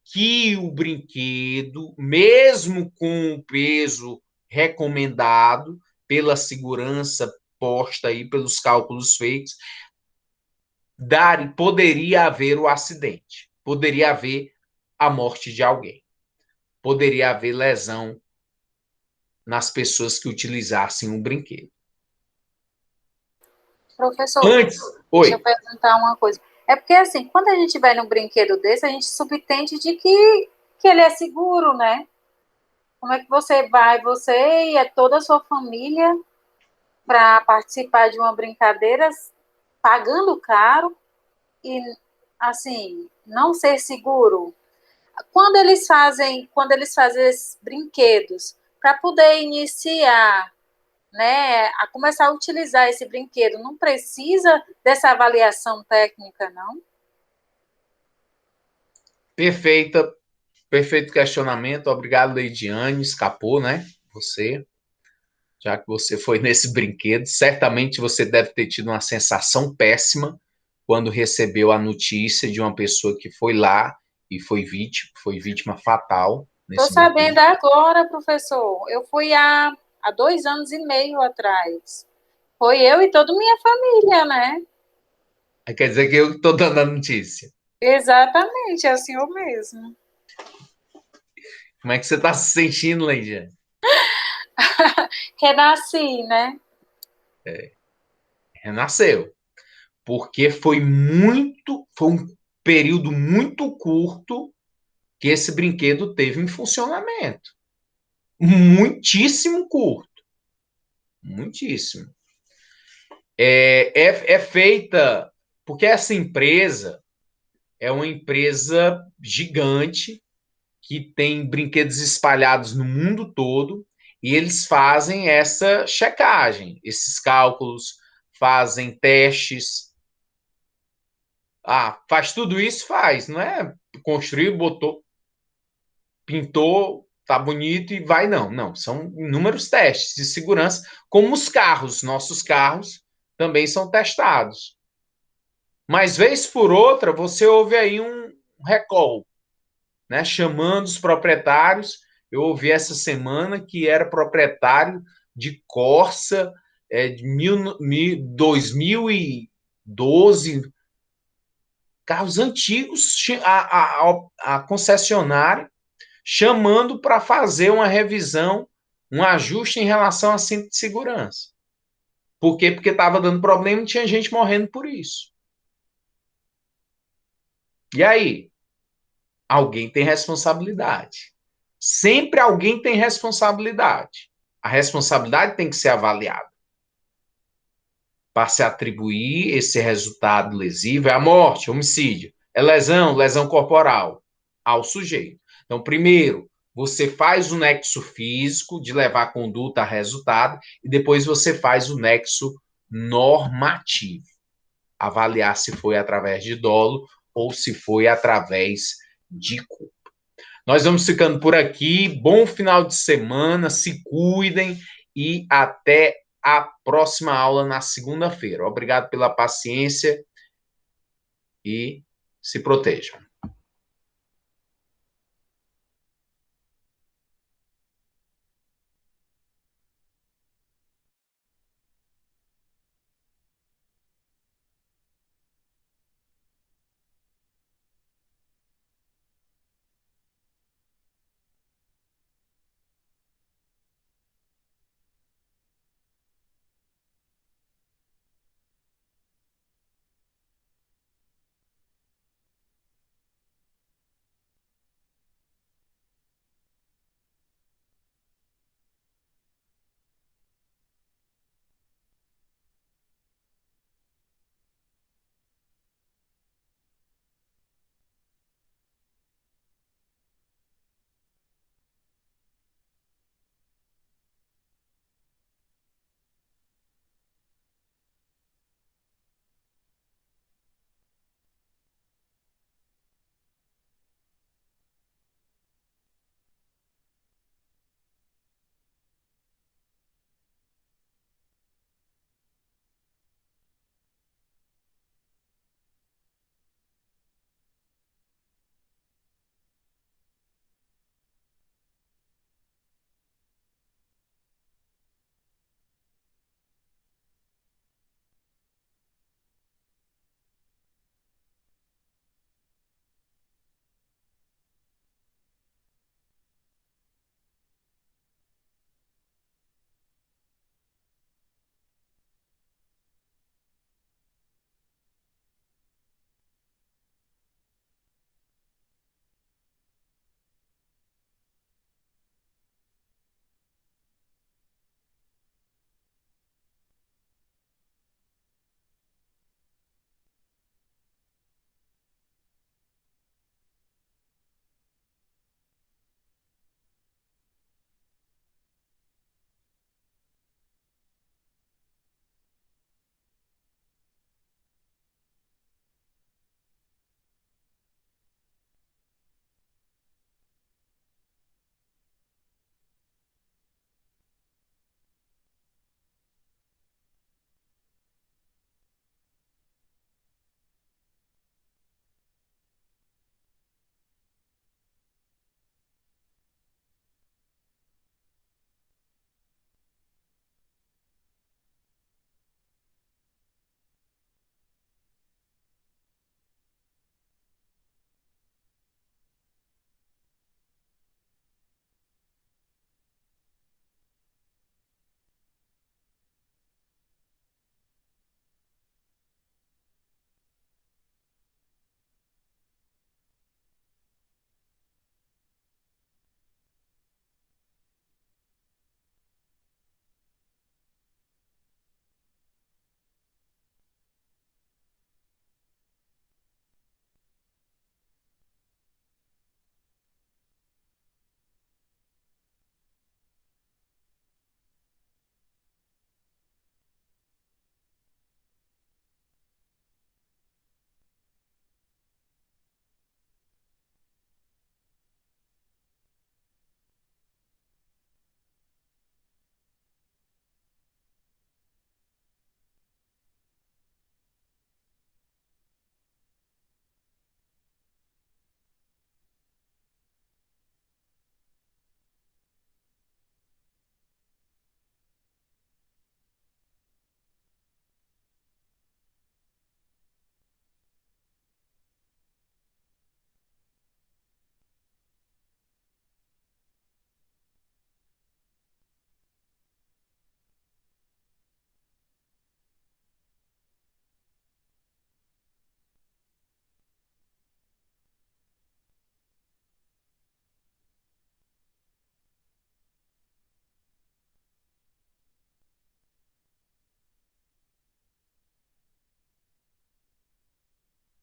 que o brinquedo, mesmo com o peso recomendado pela segurança posta aí, pelos cálculos feitos, poderia haver o acidente, poderia haver a morte de alguém, poderia haver lesão nas pessoas que utilizassem o brinquedo. Professor, Antes, deixa eu oi. perguntar uma coisa. É porque, assim, quando a gente vai num brinquedo desse, a gente subentende de que ele é seguro, né? Como é que você vai, você e toda a sua família, para participar de uma brincadeira pagando caro e, assim, não ser seguro? Quando eles fazem esses brinquedos, para poder iniciar, né, a começar a utilizar esse brinquedo, não precisa dessa avaliação técnica, não? Perfeita, perfeito questionamento. Obrigado, Leidiane. Escapou, né? Você, já que você foi nesse brinquedo, certamente você deve ter tido uma sensação péssima quando recebeu a notícia de uma pessoa que foi lá e foi vítima fatal Estou nesse sabendo brinquedo. agora, professor. Eu fui há 2 anos e meio atrás. Foi eu e toda minha família, né? Quer dizer que eu estou dando a notícia. Exatamente, é o senhor mesmo. Como é que você está se sentindo, Leidiane? Renasci, né? Renasceu. Porque foi um período muito curto que esse brinquedo teve em funcionamento. Muitíssimo curto. Muitíssimo. É feita porque essa empresa é uma empresa gigante que tem brinquedos espalhados no mundo todo e eles fazem essa checagem, esses cálculos, fazem testes. Faz tudo isso? Faz, não é? Construiu, botou, pintou, tá bonito e vai, não. Não, são inúmeros testes de segurança, como os carros. Nossos carros também são testados. Mas, vez por outra, você ouve aí um recall, né? Chamando os proprietários. Eu ouvi essa semana que era proprietário de Corsa de 2012, carros antigos, a concessionária chamando para fazer uma revisão, um ajuste em relação a cinto de segurança. Por quê? Porque estava dando problema e tinha gente morrendo por isso. E aí? Alguém tem responsabilidade. Sempre alguém tem responsabilidade. A responsabilidade tem que ser avaliada para se atribuir esse resultado lesivo. É a morte, homicídio, é lesão, lesão corporal ao sujeito. Então, primeiro, você faz o nexo físico de levar a conduta a resultado e depois você faz o nexo normativo. Avaliar se foi através de dolo ou se foi através de culpa. Nós vamos ficando por aqui. Bom final de semana, se cuidem e até a próxima aula na segunda-feira. Obrigado pela paciência e se protejam.